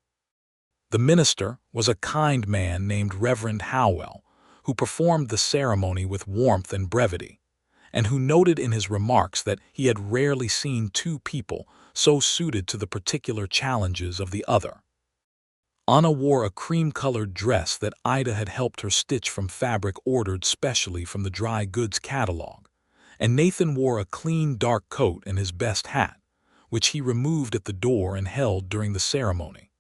The minister was a kind man named Reverend Howell, who performed the ceremony with warmth and brevity, and who noted in his remarks that he had rarely seen 2 people so suited to the particular challenges of the other. Anna wore a cream-colored dress that Ida had helped her stitch from fabric ordered specially from the dry goods catalog, and Nathan wore a clean dark coat and his best hat, which he removed at the door and held during the ceremony.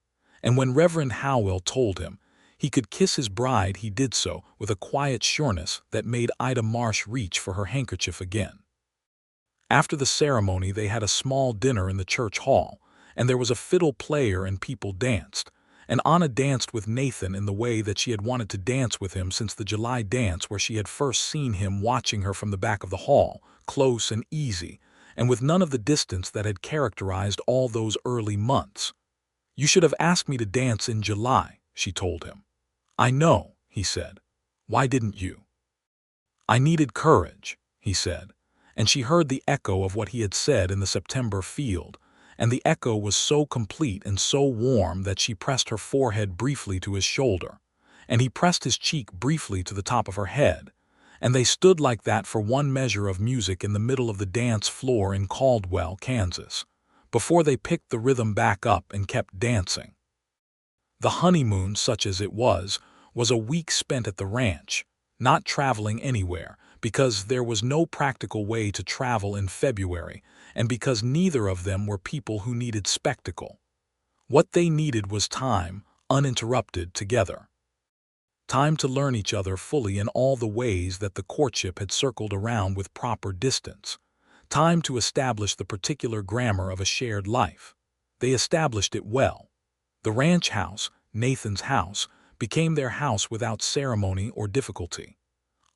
And when Reverend Howell told him he could kiss his bride, he did so with a quiet sureness that made Ida Marsh reach for her handkerchief again. After the ceremony they had a small dinner in the church hall, and there was a fiddle player and people danced, and Anna danced with Nathan in the way that she had wanted to dance with him since the July dance where she had first seen him watching her from the back of the hall, close and easy, and with none of the distance that had characterized all those early months. "You should have asked me to dance in July," she told him. "I know," he said. "Why didn't you?" "I needed courage," he said, and she heard the echo of what he had said in the September field, and the echo was so complete and so warm that she pressed her forehead briefly to his shoulder, and he pressed his cheek briefly to the top of her head, and they stood like that for one measure of music in the middle of the dance floor in Caldwell, Kansas, before they picked the rhythm back up and kept dancing. The honeymoon, such as it was a week spent at the ranch, not traveling anywhere, because there was no practical way to travel in February, and because neither of them were people who needed spectacle. What they needed was time, uninterrupted, together. Time to learn each other fully in all the ways that the courtship had circled around with proper distance. Time to establish the particular grammar of a shared life. They established it well. The ranch house, Nathan's house, became their house without ceremony or difficulty.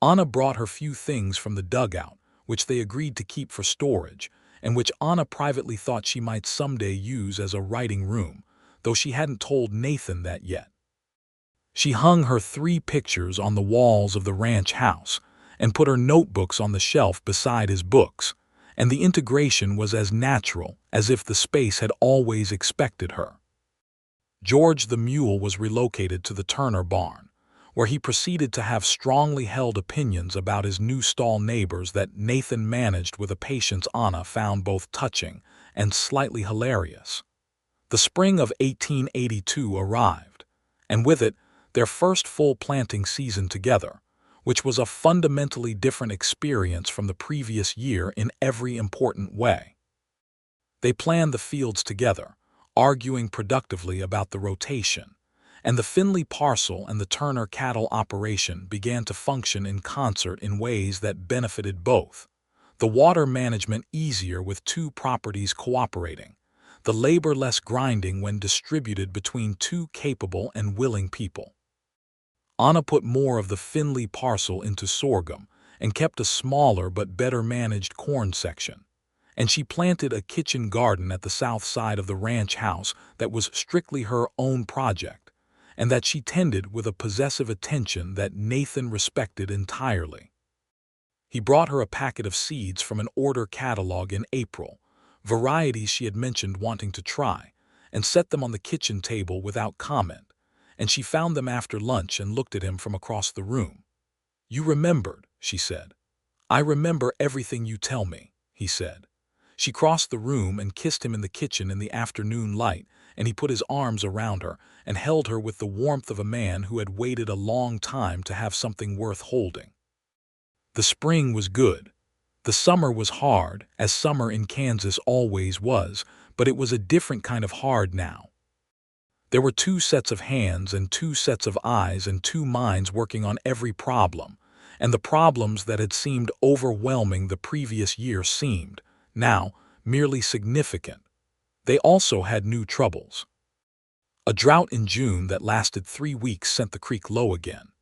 Anna brought her few things from the dugout, which they agreed to keep for storage, and which Anna privately thought she might someday use as a writing room, though she hadn't told Nathan that yet. She hung her 3 pictures on the walls of the ranch house and put her notebooks on the shelf beside his books, and the integration was as natural as if the space had always expected her. George the mule was relocated to the Turner barn, where he proceeded to have strongly held opinions about his new stall neighbors that Nathan managed with a patience Anna found both touching and slightly hilarious. The spring of 1882 arrived, and with it their first full planting season together, which was a fundamentally different experience from the previous year in every important way. They planned the fields together, arguing productively about the rotation, and the Finley parcel and the Turner cattle operation began to function in concert in ways that benefited both. The water management easier with two properties cooperating, the labor less grinding when distributed between two capable and willing people. Anna put more of the Finley parcel into sorghum and kept a smaller but better managed corn section. And she planted a kitchen garden at the south side of the ranch house that was strictly her own project, and that she tended with a possessive attention that Nathan respected entirely. He brought her a packet of seeds from an order catalog in April, varieties she had mentioned wanting to try, and set them on the kitchen table without comment, and she found them after lunch and looked at him from across the room. "You remembered," she said. "I remember everything you tell me," he said. She crossed the room and kissed him in the kitchen in the afternoon light, and he put his arms around her and held her with the warmth of a man who had waited a long time to have something worth holding. The spring was good. The summer was hard, as summer in Kansas always was, but it was a different kind of hard now. There were two sets of hands and two sets of eyes and two minds working on every problem, and the problems that had seemed overwhelming the previous year seemed, now, merely significant. They also had new troubles. A drought in June that lasted 3 weeks sent the creek low again,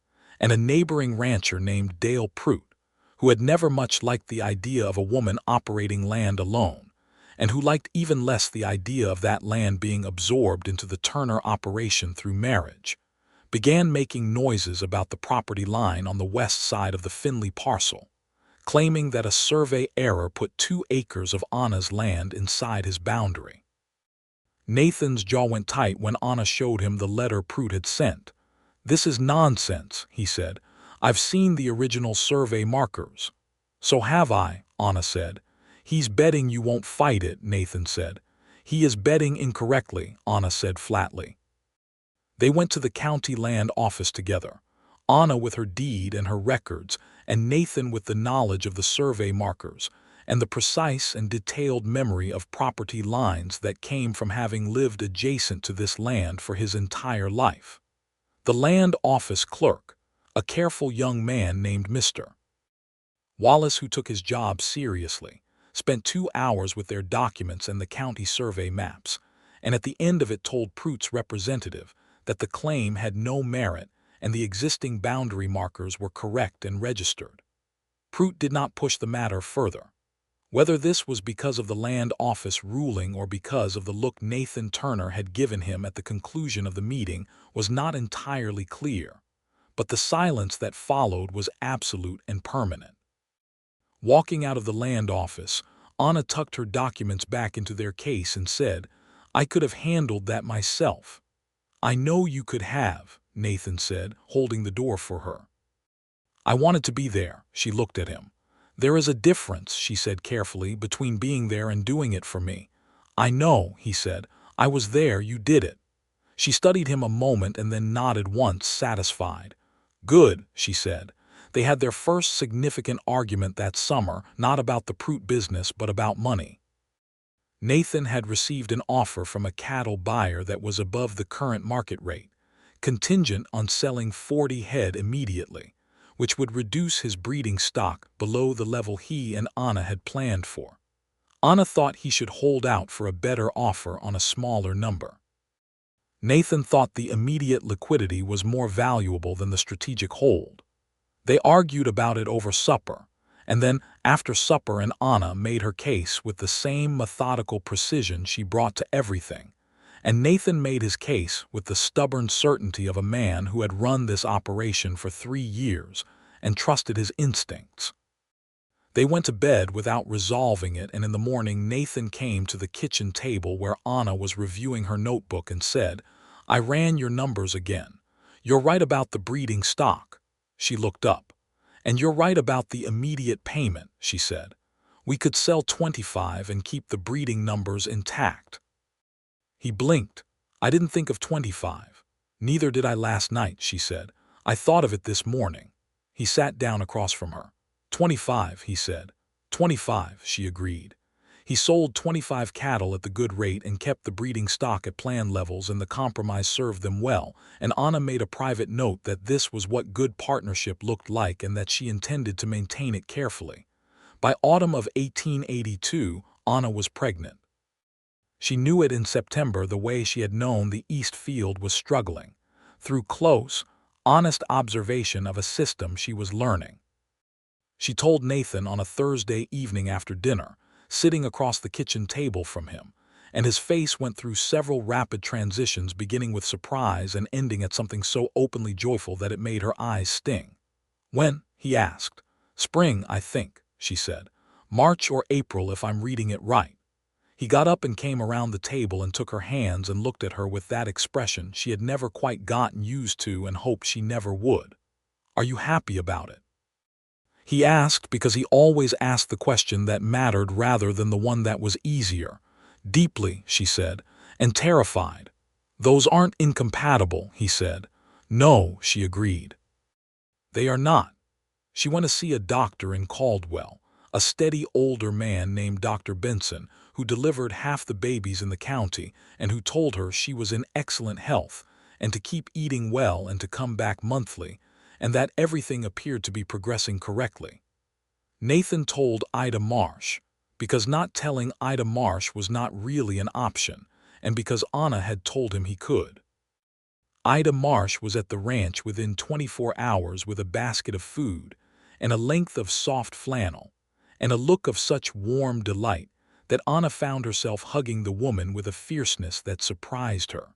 and a neighboring rancher named Dale Prout, who had never much liked the idea of a woman operating land alone, and who liked even less the idea of that land being absorbed into the Turner operation through marriage, began making noises about the property line on the west side of the Finley parcel, claiming that a survey error put 2 acres of Anna's land inside his boundary. Nathan's jaw went tight when Anna showed him the letter Prout had sent. "This is nonsense," he said. "I've seen the original survey markers." "So have I," Anna said. "He's betting you won't fight it," Nathan said. "He is betting incorrectly," Anna said flatly. They went to the county land office together, Anna with her deed and her records, and Nathan with the knowledge of the survey markers, and the precise and detailed memory of property lines that came from having lived adjacent to this land for his entire life. The land office clerk, a careful young man named Mr. Wallace, who took his job seriously, spent 2 hours with their documents and the county survey maps, and at the end of it told Prout's representative that the claim had no merit and the existing boundary markers were correct and registered. Prout did not push the matter further. Whether this was because of the land office ruling or because of the look Nathan Turner had given him at the conclusion of the meeting was not entirely clear, but the silence that followed was absolute and permanent. Walking out of the land office, Anna tucked her documents back into their case and said, "I could have handled that myself." "I know you could have," Nathan said, holding the door for her. "I wanted to be there." She looked at him. "There is a difference," she said carefully, "between being there and doing it for me." "I know," he said. "I was there, you did it." She studied him a moment and then nodded once, satisfied. "Good," she said. They had their first significant argument that summer, not about the Prout business but about money. Nathan had received an offer from a cattle buyer that was above the current market rate, contingent on selling 40 head immediately, which would reduce his breeding stock below the level he and Anna had planned for. Anna thought he should hold out for a better offer on a smaller number. Nathan thought the immediate liquidity was more valuable than the strategic hold. They argued about it over supper, and then, after supper, and Anna made her case with the same methodical precision she brought to everything, and Nathan made his case with the stubborn certainty of a man who had run this operation for 3 years and trusted his instincts. They went to bed without resolving it, and in the morning Nathan came to the kitchen table where Anna was reviewing her notebook and said, "I ran your numbers again. You're right about the breeding stock." She looked up. "And you're right about the immediate payment," she said. "We could sell 25 and keep the breeding numbers intact." He blinked. "I didn't think of 25. Neither did I last night," she said. "I thought of it this morning." He sat down across from her. 25, he said. 25, she agreed. He sold 25 cattle at the good rate and kept the breeding stock at plan levels, and the compromise served them well, and Anna made a private note that this was what good partnership looked like and that she intended to maintain it carefully. By autumn of 1882, Anna was pregnant. She knew it in September the way she had known the East Field was struggling, through close, honest observation of a system she was learning. She told Nathan on a Thursday evening after dinner, sitting across the kitchen table from him, and his face went through several rapid transitions, beginning with surprise and ending at something so openly joyful that it made her eyes sting. "When?" he asked. "Spring, I think," she said. "March or April if I'm reading it right." He got up and came around the table and took her hands and looked at her with that expression she had never quite gotten used to and hoped she never would. "Are you happy about it?" He asked because he always asked the question that mattered rather than the one that was easier. "Deeply," she said, "and terrified." "Those aren't incompatible," he said. "No," she agreed. "They are not." She went to see a doctor in Caldwell, a steady older man named Dr. Benson, who delivered half the babies in the county and who told her she was in excellent health and to keep eating well and to come back monthly, and that everything appeared to be progressing correctly. Nathan told Ida Marsh, because not telling Ida Marsh was not really an option, and because Anna had told him he could. Ida Marsh was at the ranch within 24 hours with a basket of food and a length of soft flannel, and a look of such warm delight that Anna found herself hugging the woman with a fierceness that surprised her.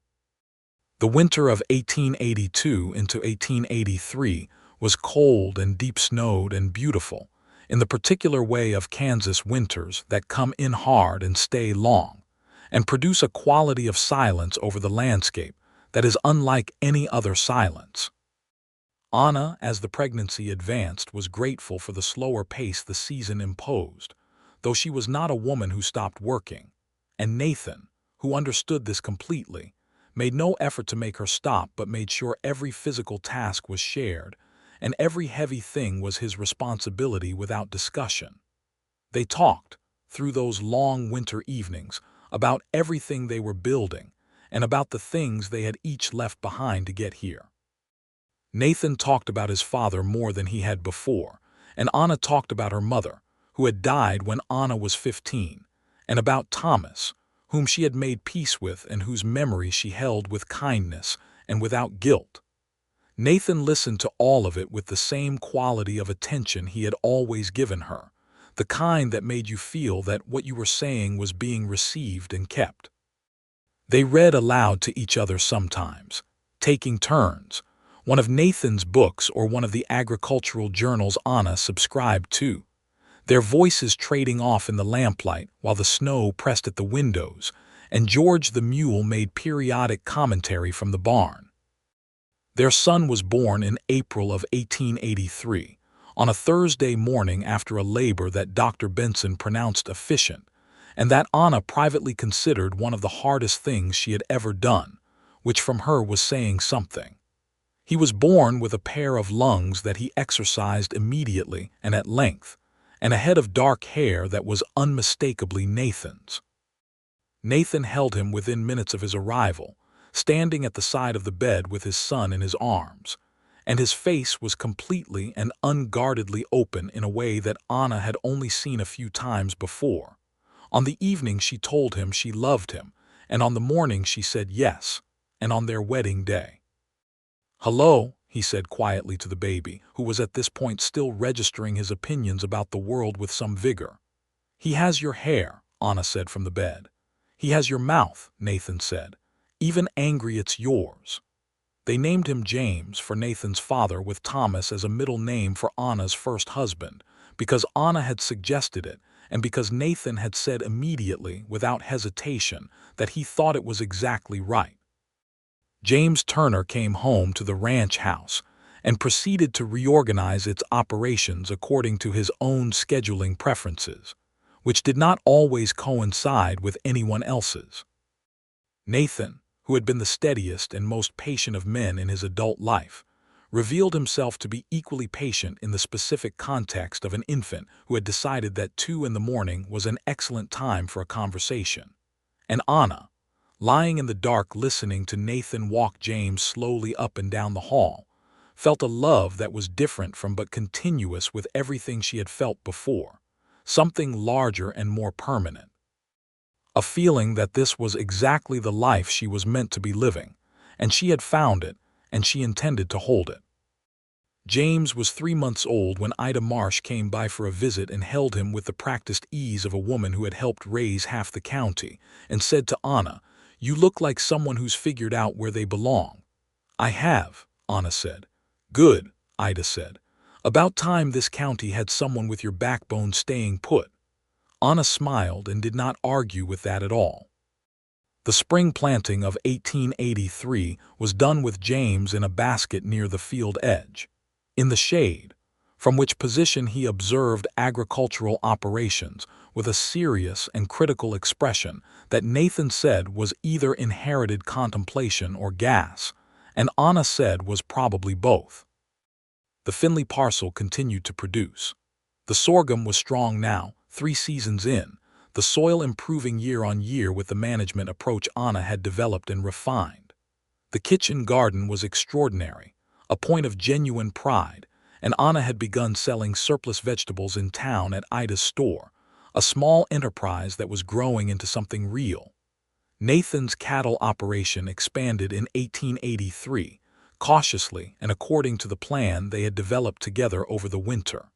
The winter of 1882 into 1883 was cold and deep-snowed and beautiful, in the particular way of Kansas winters that come in hard and stay long, and produce a quality of silence over the landscape that is unlike any other silence. Anna, as the pregnancy advanced, was grateful for the slower pace the season imposed, though she was not a woman who stopped working, and Nathan, who understood this completely, made no effort to make her stop but made sure every physical task was shared, and every heavy thing was his responsibility without discussion. They talked, through those long winter evenings, about everything they were building, and about the things they had each left behind to get here. Nathan talked about his father more than he had before, and Anna talked about her mother, who had died when Anna was 15, and about Thomas, whom she had made peace with and whose memory she held with kindness and without guilt. Nathan listened to all of it with the same quality of attention he had always given her, the kind that made you feel that what you were saying was being received and kept. They read aloud to each other sometimes, taking turns, one of Nathan's books or one of the agricultural journals Anna subscribed to, their voices trading off in the lamplight while the snow pressed at the windows, and George the mule made periodic commentary from the barn. Their son was born in April of 1883, on a Thursday morning after a labor that Dr. Benson pronounced efficient, and that Anna privately considered one of the hardest things she had ever done, which from her was saying something. He was born with a pair of lungs that he exercised immediately and at length, and a head of dark hair that was unmistakably Nathan's. Nathan held him within minutes of his arrival, standing at the side of the bed with his son in his arms, and his face was completely and unguardedly open in a way that Anna had only seen a few times before. On the evening she told him she loved him, and on the morning she said yes, and on their wedding day. "Hello," he said quietly to the baby, who was at this point still registering his opinions about the world with some vigor. "He has your hair," Anna said from the bed. "He has your mouth," Nathan said. "Even angry it's yours." They named him James for Nathan's father, with Thomas as a middle name for Anna's first husband, because Anna had suggested it and because Nathan had said immediately, without hesitation, that he thought it was exactly right. James Turner came home to the ranch house and proceeded to reorganize its operations according to his own scheduling preferences, which did not always coincide with anyone else's. Nathan, who had been the steadiest and most patient of men in his adult life, revealed himself to be equally patient in the specific context of an infant who had decided that 2 in the morning was an excellent time for a conversation. And Anna, lying in the dark listening to Nathan walk James slowly up and down the hall, felt a love that was different from but continuous with everything she had felt before, something larger and more permanent. A feeling that this was exactly the life she was meant to be living, and she had found it, and she intended to hold it. James was 3 months old when Ida Marsh came by for a visit and held him with the practiced ease of a woman who had helped raise half the county, and said to Anna, "You look like someone who's figured out where they belong." "I have," Anna said. "Good," Ida said. "About time this county had someone with your backbone staying put." Anna smiled and did not argue with that at all. The spring planting of 1883 was done with James in a basket near the field edge, in the shade, from which position he observed agricultural operations with a serious and critical expression that Nathan said was either inherited contemplation or gas, and Anna said was probably both. The Finley parcel continued to produce. The sorghum was strong now, 3 seasons in, the soil improving year on year with the management approach Anna had developed and refined. The kitchen garden was extraordinary, a point of genuine pride, and Anna had begun selling surplus vegetables in town at Ida's store, a small enterprise that was growing into something real. Nathan's cattle operation expanded in 1883, cautiously and according to the plan they had developed together over the winter.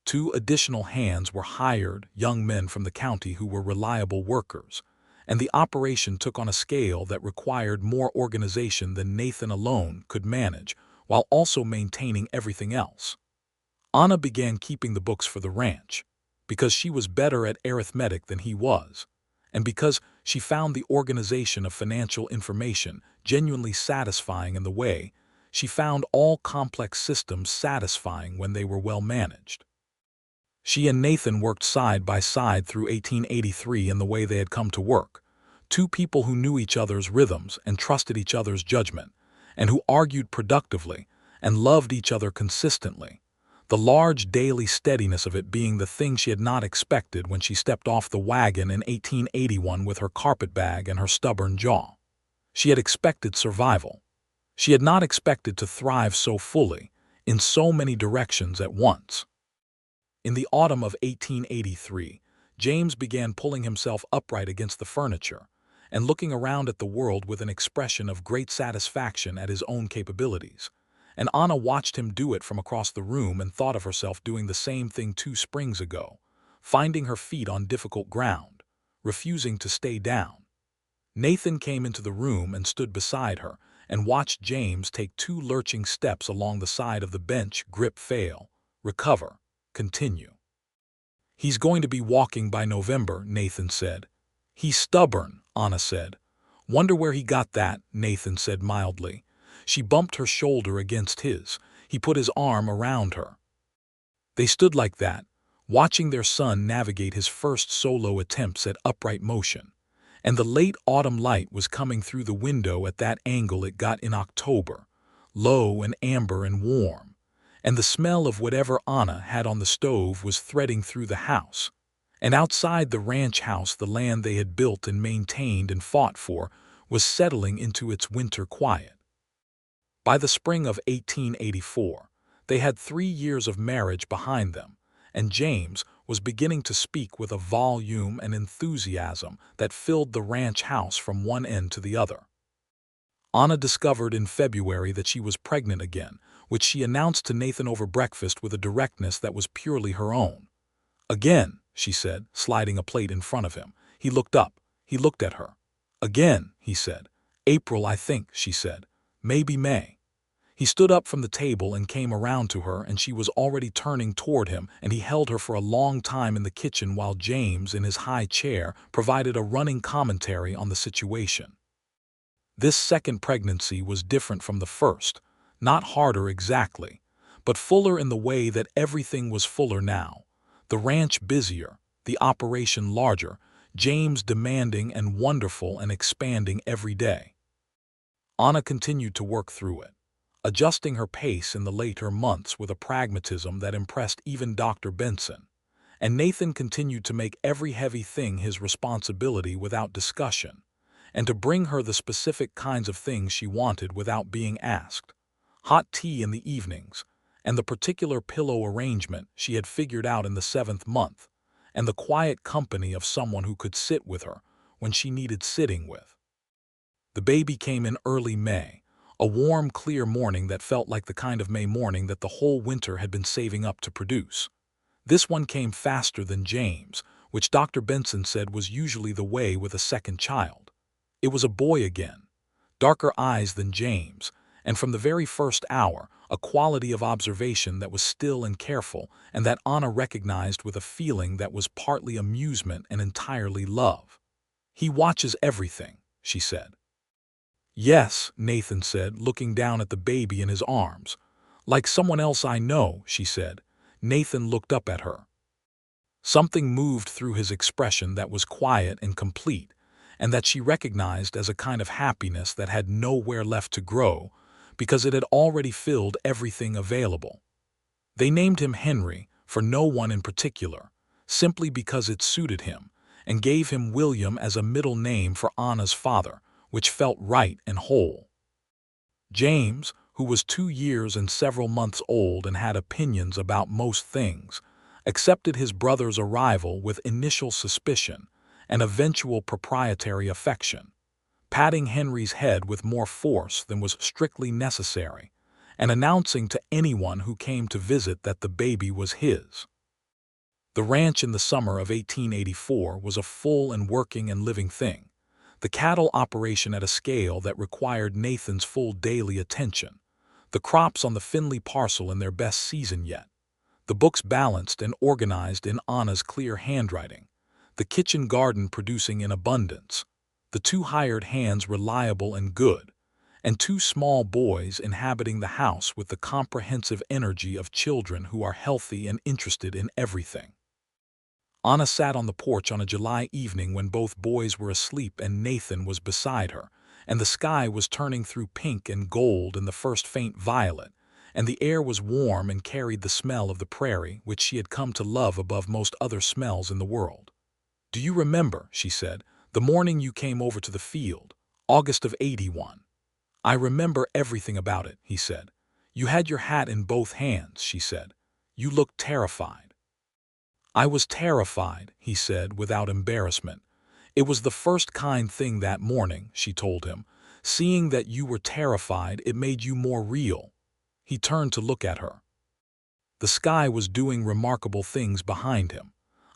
2 additional hands were hired, young men from the county who were reliable workers, and the operation took on a scale that required more organization than Nathan alone could manage, while also maintaining everything else. Anna began keeping the books for the ranch, because she was better at arithmetic than he was, and because she found the organization of financial information genuinely satisfying in the way she found all complex systems satisfying when they were well managed. She and Nathan worked side by side through 1883 in the way they had come to work, 2 people who knew each other's rhythms and trusted each other's judgment, and who argued productively and loved each other consistently, the large daily steadiness of it being the thing she had not expected when she stepped off the wagon in 1881 with her carpetbag and her stubborn jaw. She had expected survival. She had not expected to thrive so fully, in so many directions at once. In the autumn of 1883, James began pulling himself upright against the furniture and looking around at the world with an expression of great satisfaction at his own capabilities, and Anna watched him do it from across the room and thought of herself doing the same thing 2 springs ago, finding her feet on difficult ground, refusing to stay down. Nathan came into the room and stood beside her and watched James take 2 lurching steps along the side of the bench, grip, fail, recover, continue. "He's going to be walking by November," Nathan said. "He's stubborn," Anna said. "Wonder where he got that," Nathan said mildly. She bumped her shoulder against his. He put his arm around her. They stood like that, watching their son navigate his first solo attempts at upright motion, and the late autumn light was coming through the window at that angle it got in October, low and amber and warm, and the smell of whatever Anna had on the stove was threading through the house, and outside the ranch house the land they had built and maintained and fought for was settling into its winter quiet. By the spring of 1884, they had 3 years of marriage behind them, and James was beginning to speak with a volume and enthusiasm that filled the ranch house from one end to the other. Anna discovered in February that she was pregnant again, which she announced to Nathan over breakfast with a directness that was purely her own. "Again," she said, sliding a plate in front of him. He looked up. He looked at her. "Again," he said. "April, I think," she said. "Maybe May." He stood up from the table and came around to her, and she was already turning toward him, and he held her for a long time in the kitchen while James, in his high chair, provided a running commentary on the situation. This second pregnancy was different from the first, not harder exactly, but fuller in the way that everything was fuller now. The ranch busier, the operation larger, James demanding and wonderful and expanding every day. Anna continued to work through it. adjusting her pace in the later months with a pragmatism that impressed even Dr. Benson. And Nathan continued to make every heavy thing his responsibility without discussion, and to bring her the specific kinds of things she wanted without being asked. Hot tea in the evenings, and the particular pillow arrangement she had figured out in the 7th month, and the quiet company of someone who could sit with her when she needed sitting with. The baby came in early May, a warm, clear morning that felt like the kind of May morning that the whole winter had been saving up to produce. This one came faster than James, which Dr. Benson said was usually the way with a second child. It was a boy again, darker eyes than James, and from the very first hour, a quality of observation that was still and careful, and that Anna recognized with a feeling that was partly amusement and entirely love. "He watches everything," she said. "Yes," Nathan said, looking down at the baby in his arms. "Like someone else I know," she said. Nathan looked up at her. Something moved through his expression that was quiet and complete, and that she recognized as a kind of happiness that had nowhere left to grow, because it had already filled everything available. They named him Henry for no one in particular, simply because it suited him, and gave him William as a middle name for Anna's father, which felt right and whole. James, who was 2 years and several months old and had opinions about most things, accepted his brother's arrival with initial suspicion and eventual proprietary affection, patting Henry's head with more force than was strictly necessary, and announcing to anyone who came to visit that the baby was his. The ranch in the summer of 1884 was a full and working and living thing, the cattle operation at a scale that required Nathan's full daily attention, the crops on the Finley parcel in their best season yet, the books balanced and organized in Anna's clear handwriting, the kitchen garden producing in abundance, the 2 hired hands reliable and good, and 2 small boys inhabiting the house with the comprehensive energy of children who are healthy and interested in everything. Anna sat on the porch on a July evening when both boys were asleep and Nathan was beside her, and the sky was turning through pink and gold in the first faint violet, and the air was warm and carried the smell of the prairie, which she had come to love above most other smells in the world. "Do you remember," she said, "the morning you came over to the field, August of '81? "I remember everything about it," he said. "You had your hat in both hands," she said. "You looked terrified." "I was terrified," he said without embarrassment. "It was the first kind thing that morning," she told him. "Seeing that you were terrified, it made you more real." He turned to look at her. The sky was doing remarkable things behind him.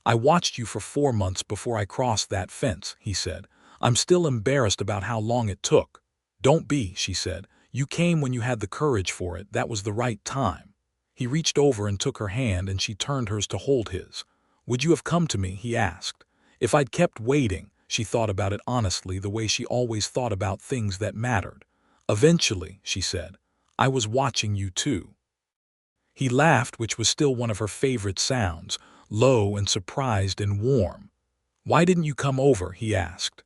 "I watched you for 4 months before I crossed that fence," he said. "I'm still embarrassed about how long it took." "Don't be," she said. "You came when you had the courage for it. That was the right time." He reached over and took her hand, and she turned hers to hold his. "Would you have come to me?" he asked. "If I'd kept waiting," she thought about it honestly, the way she always thought about things that mattered. "Eventually," she said, "I was watching you too." He laughed, which was still one of her favorite sounds, low and surprised and warm. "Why didn't you come over?" he asked.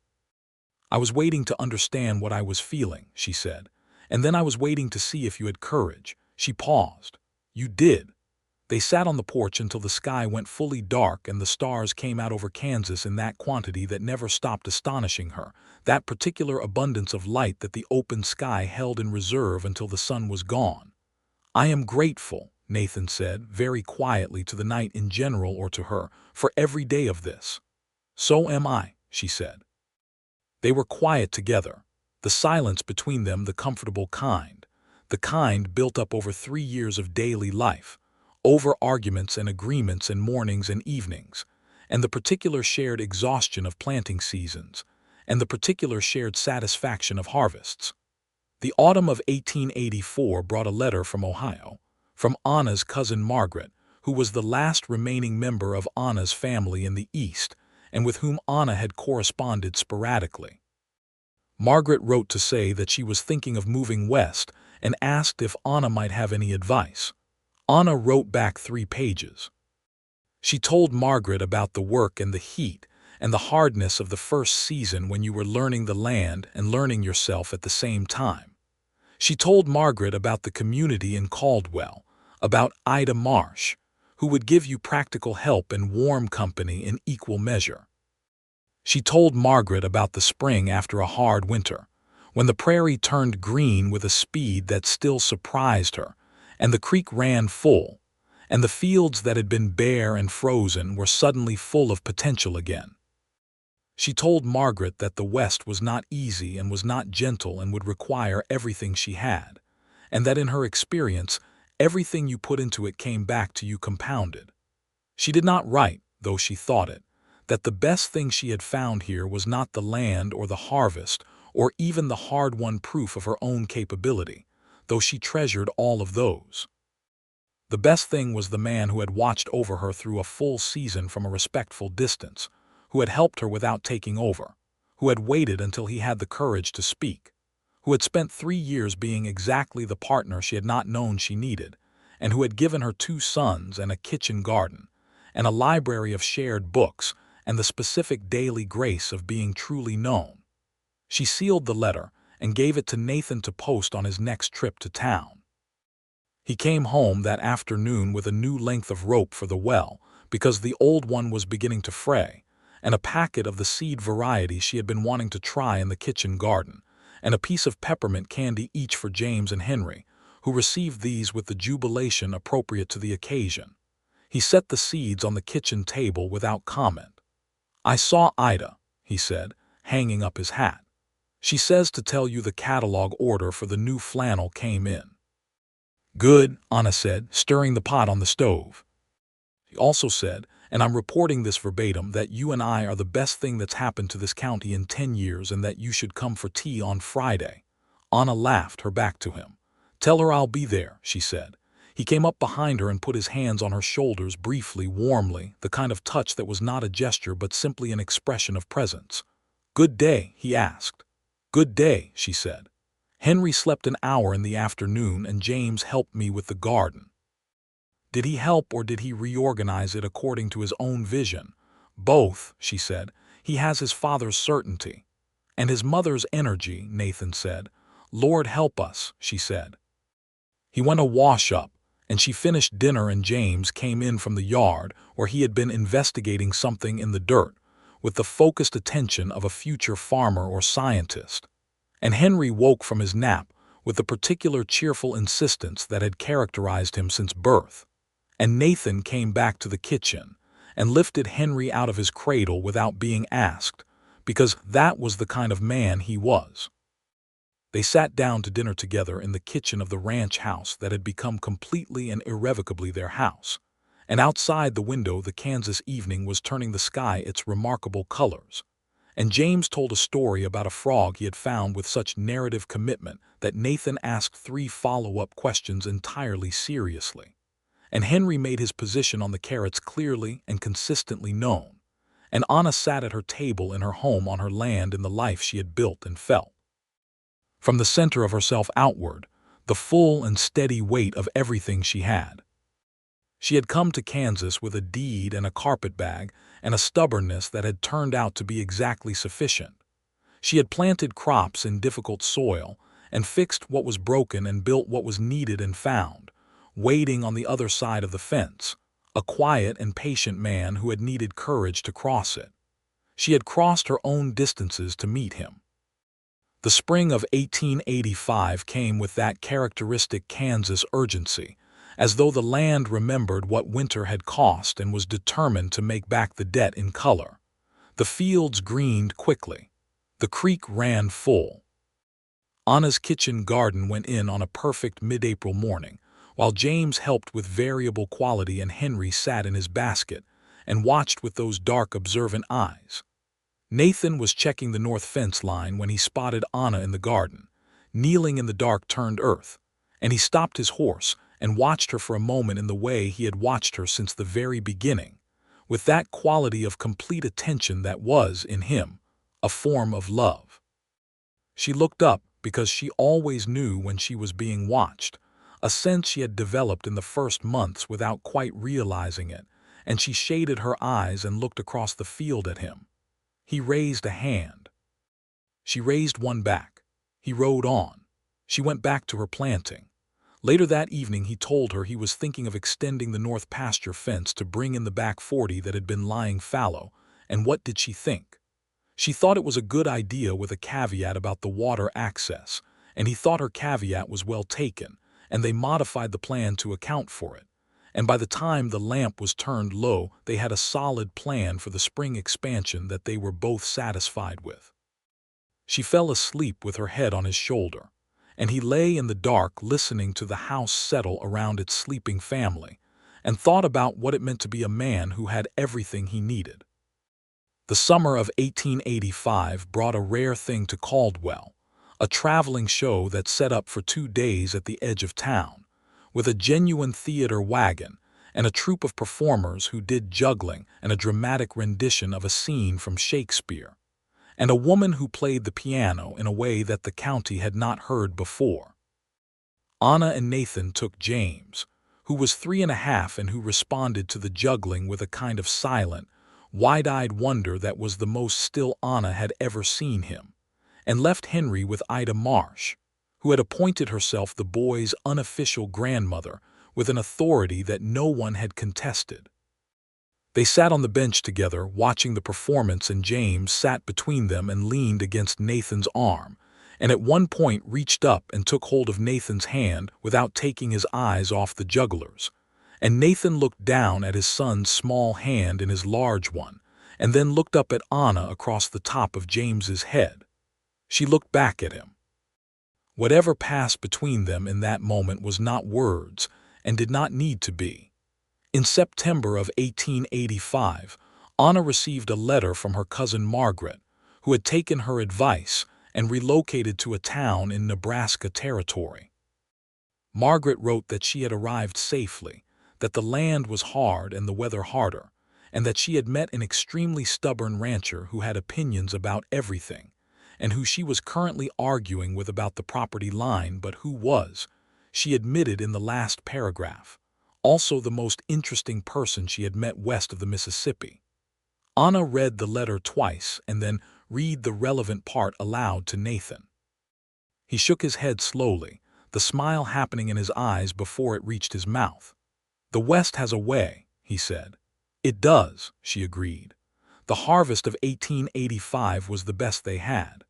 "I was waiting to understand what I was feeling," she said. "And then I was waiting to see if you had courage." She paused. "You did." They sat on the porch until the sky went fully dark and the stars came out over Kansas in that quantity that never stopped astonishing her, that particular abundance of light that the open sky held in reserve until the sun was gone. "I am grateful," Nathan said, very quietly, to the night in general or to her, "for every day of this." "So am I," she said. They were quiet together, the silence between them the comfortable kind, the kind built up over 3 years of daily life, over arguments and agreements and mornings and evenings, and the particular shared exhaustion of planting seasons, and the particular shared satisfaction of harvests. The autumn of 1884 brought a letter from Ohio, from Anna's cousin Margaret, who was the last remaining member of Anna's family in the East, and with whom Anna had corresponded sporadically. Margaret wrote to say that she was thinking of moving west and asked if Anna might have any advice. Anna wrote back 3 pages. She told Margaret about the work and the heat and the hardness of the first season when you were learning the land and learning yourself at the same time. She told Margaret about the community in Caldwell, about Ida Marsh, who would give you practical help and warm company in equal measure. She told Margaret about the spring after a hard winter, when the prairie turned green with a speed that still surprised her, and the creek ran full, and the fields that had been bare and frozen were suddenly full of potential again. She told Margaret that the West was not easy and was not gentle and would require everything she had, and that in her experience, everything you put into it came back to you compounded. She did not write, though she thought it, that the best thing she had found here was not the land or the harvest or even the hard-won proof of her own capability, though she treasured all of those. The best thing was the man who had watched over her through a full season from a respectful distance, who had helped her without taking over, who had waited until he had the courage to speak, who had spent 3 years being exactly the partner she had not known she needed, and who had given her 2 sons and a kitchen garden, and a library of shared books, and the specific daily grace of being truly known. She sealed the letter and gave it to Nathan to post on his next trip to town. He came home that afternoon with a new length of rope for the well, because the old one was beginning to fray, and a packet of the seed variety she had been wanting to try in the kitchen garden, and a piece of peppermint candy each for James and Henry, who received these with the jubilation appropriate to the occasion. He set the seeds on the kitchen table without comment. "I saw Ida," he said, hanging up his hat. "She says to tell you the catalog order for the new flannel came in." "Good," Anna said, stirring the pot on the stove. He also said, "And I'm reporting this verbatim, that you and I are the best thing that's happened to this county in 10 years and that you should come for tea on Friday." Anna laughed, her back to him. "Tell her I'll be there," she said. He came up behind her and put his hands on her shoulders briefly, warmly, the kind of touch that was not a gesture but simply an expression of presence. "Good day?" he asked. "Good day," she said. "Henry slept an hour in the afternoon and James helped me with the garden." Did he help or did he reorganize it according to his own vision? "Both," she said. "He has his father's certainty." "And his mother's energy," Nathan said. "Lord help us," she said. He went a wash-up, and she finished dinner and James came in from the yard where he had been investigating something in the dirt, with the focused attention of a future farmer or scientist. And Henry woke from his nap with the particular cheerful insistence that had characterized him since birth. And Nathan came back to the kitchen and lifted Henry out of his cradle without being asked, because that was the kind of man he was. They sat down to dinner together in the kitchen of the ranch house that had become completely and irrevocably their house, and outside the window the Kansas evening was turning the sky its remarkable colors. And James told a story about a frog he had found with such narrative commitment that Nathan asked 3 follow-up questions entirely seriously. And Henry made his position on the carrots clearly and consistently known. And Anna sat at her table in her home on her land in the life she had built and felt. From the center of herself outward, the full and steady weight of everything she had. She had come to Kansas with a deed and a carpetbag and a stubbornness that had turned out to be exactly sufficient. She had planted crops in difficult soil and fixed what was broken and built what was needed and found, waiting on the other side of the fence, a quiet and patient man who had needed courage to cross it. She had crossed her own distances to meet him. The spring of 1885 came with that characteristic Kansas urgency, as though the land remembered what winter had cost and was determined to make back the debt in color. The fields greened quickly. The creek ran full. Anna's kitchen garden went in on a perfect mid-April morning, while James helped with variable quality and Henry sat in his basket and watched with those dark, observant eyes. Nathan was checking the north fence line when he spotted Anna in the garden, kneeling in the dark turned earth, and he stopped his horse and watched her for a moment in the way he had watched her since the very beginning, with that quality of complete attention that was, in him, a form of love. She looked up because she always knew when she was being watched, a sense she had developed in the first months without quite realizing it, and she shaded her eyes and looked across the field at him. He raised a hand. She raised one back. He rode on. She went back to her planting. Later that evening he told her he was thinking of extending the north pasture fence to bring in the back 40 that had been lying fallow, and what did she think? She thought it was a good idea with a caveat about the water access, and he thought her caveat was well taken, and they modified the plan to account for it. And by the time the lamp was turned low, they had a solid plan for the spring expansion that they were both satisfied with. She fell asleep with her head on his shoulder, and he lay in the dark listening to the house settle around its sleeping family, and thought about what it meant to be a man who had everything he needed. The summer of 1885 brought a rare thing to Caldwell, a traveling show that set up for 2 days at the edge of town, with a genuine theater wagon and a troupe of performers who did juggling and a dramatic rendition of a scene from Shakespeare, and a woman who played the piano in a way that the county had not heard before. Anna and Nathan took James, who was 3.5 and who responded to the juggling with a kind of silent, wide-eyed wonder that was the most still Anna had ever seen him, and left Henry with Ida Marsh, who had appointed herself the boy's unofficial grandmother with an authority that no one had contested. They sat on the bench together, watching the performance, and James sat between them and leaned against Nathan's arm, and at one point reached up and took hold of Nathan's hand without taking his eyes off the jugglers. And Nathan looked down at his son's small hand in his large one, and then looked up at Anna across the top of James's head. She looked back at him. Whatever passed between them in that moment was not words, and did not need to be. In September of 1885, Anna received a letter from her cousin Margaret, who had taken her advice and relocated to a town in Nebraska Territory. Margaret wrote that she had arrived safely, that the land was hard and the weather harder, and that she had met an extremely stubborn rancher who had opinions about everything, and who she was currently arguing with about the property line, but who was, she admitted in the last paragraph, also the most interesting person she had met west of the Mississippi. Anna read the letter twice and then read the relevant part aloud to Nathan. He shook his head slowly, the smile happening in his eyes before it reached his mouth. "The West has a way," he said. "It does," she agreed. The harvest of 1885 was the best they had.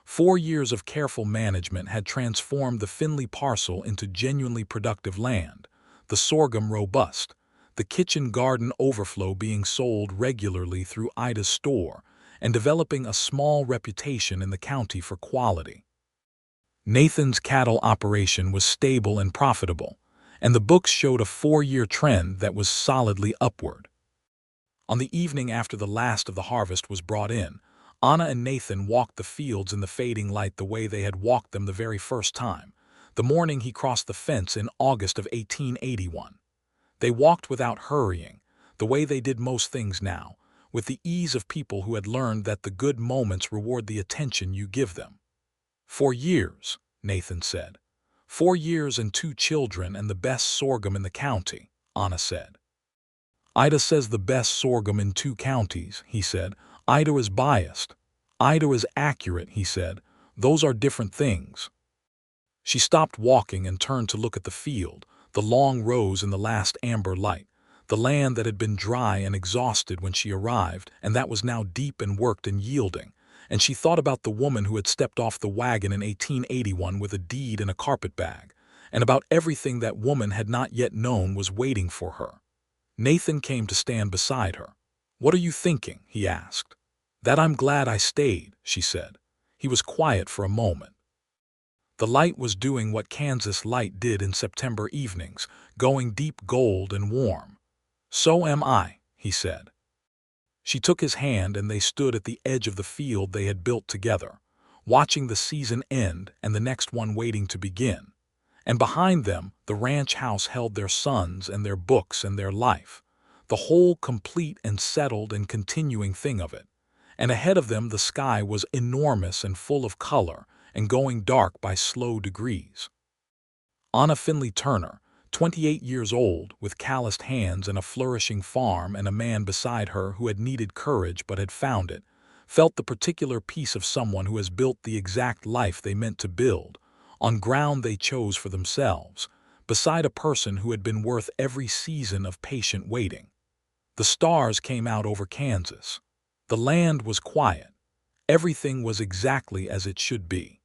4 years of careful management had transformed the Finley parcel into genuinely productive land, the sorghum robust, the kitchen garden overflow being sold regularly through Ida's store, and developing a small reputation in the county for quality. Nathan's cattle operation was stable and profitable, and the books showed a 4-year trend that was solidly upward. On the evening after the last of the harvest was brought in, Anna and Nathan walked the fields in the fading light the way they had walked them the very first time, the morning he crossed the fence in August of 1881. They walked without hurrying, the way they did most things now, with the ease of people who had learned that the good moments reward the attention you give them. 4 years, Nathan said. 4 years and 2 children and the best sorghum in the county, Anna said. Ida says the best sorghum in 2 counties, he said. Ida is biased. Ida is accurate, he said. Those are different things. She stopped walking and turned to look at the field, the long rows in the last amber light, the land that had been dry and exhausted when she arrived, and that was now deep and worked and yielding, and she thought about the woman who had stepped off the wagon in 1881 with a deed and a carpetbag, and about everything that woman had not yet known was waiting for her. Nathan came to stand beside her. "What are you thinking?" he asked. "That I'm glad I stayed," she said. He was quiet for a moment. The light was doing what Kansas light did in September evenings, going deep gold and warm. "So am I," he said. She took his hand and they stood at the edge of the field they had built together, watching the season end and the next one waiting to begin. And behind them, the ranch house held their sons and their books and their life, the whole complete and settled and continuing thing of it. And ahead of them the sky was enormous and full of color and going dark by slow degrees. Anna Finley Turner, 28 years old, with calloused hands and a flourishing farm and a man beside her who had needed courage but had found it, felt the particular peace of someone who has built the exact life they meant to build, on ground they chose for themselves, beside a person who had been worth every season of patient waiting. The stars came out over Kansas. The land was quiet. Everything was exactly as it should be.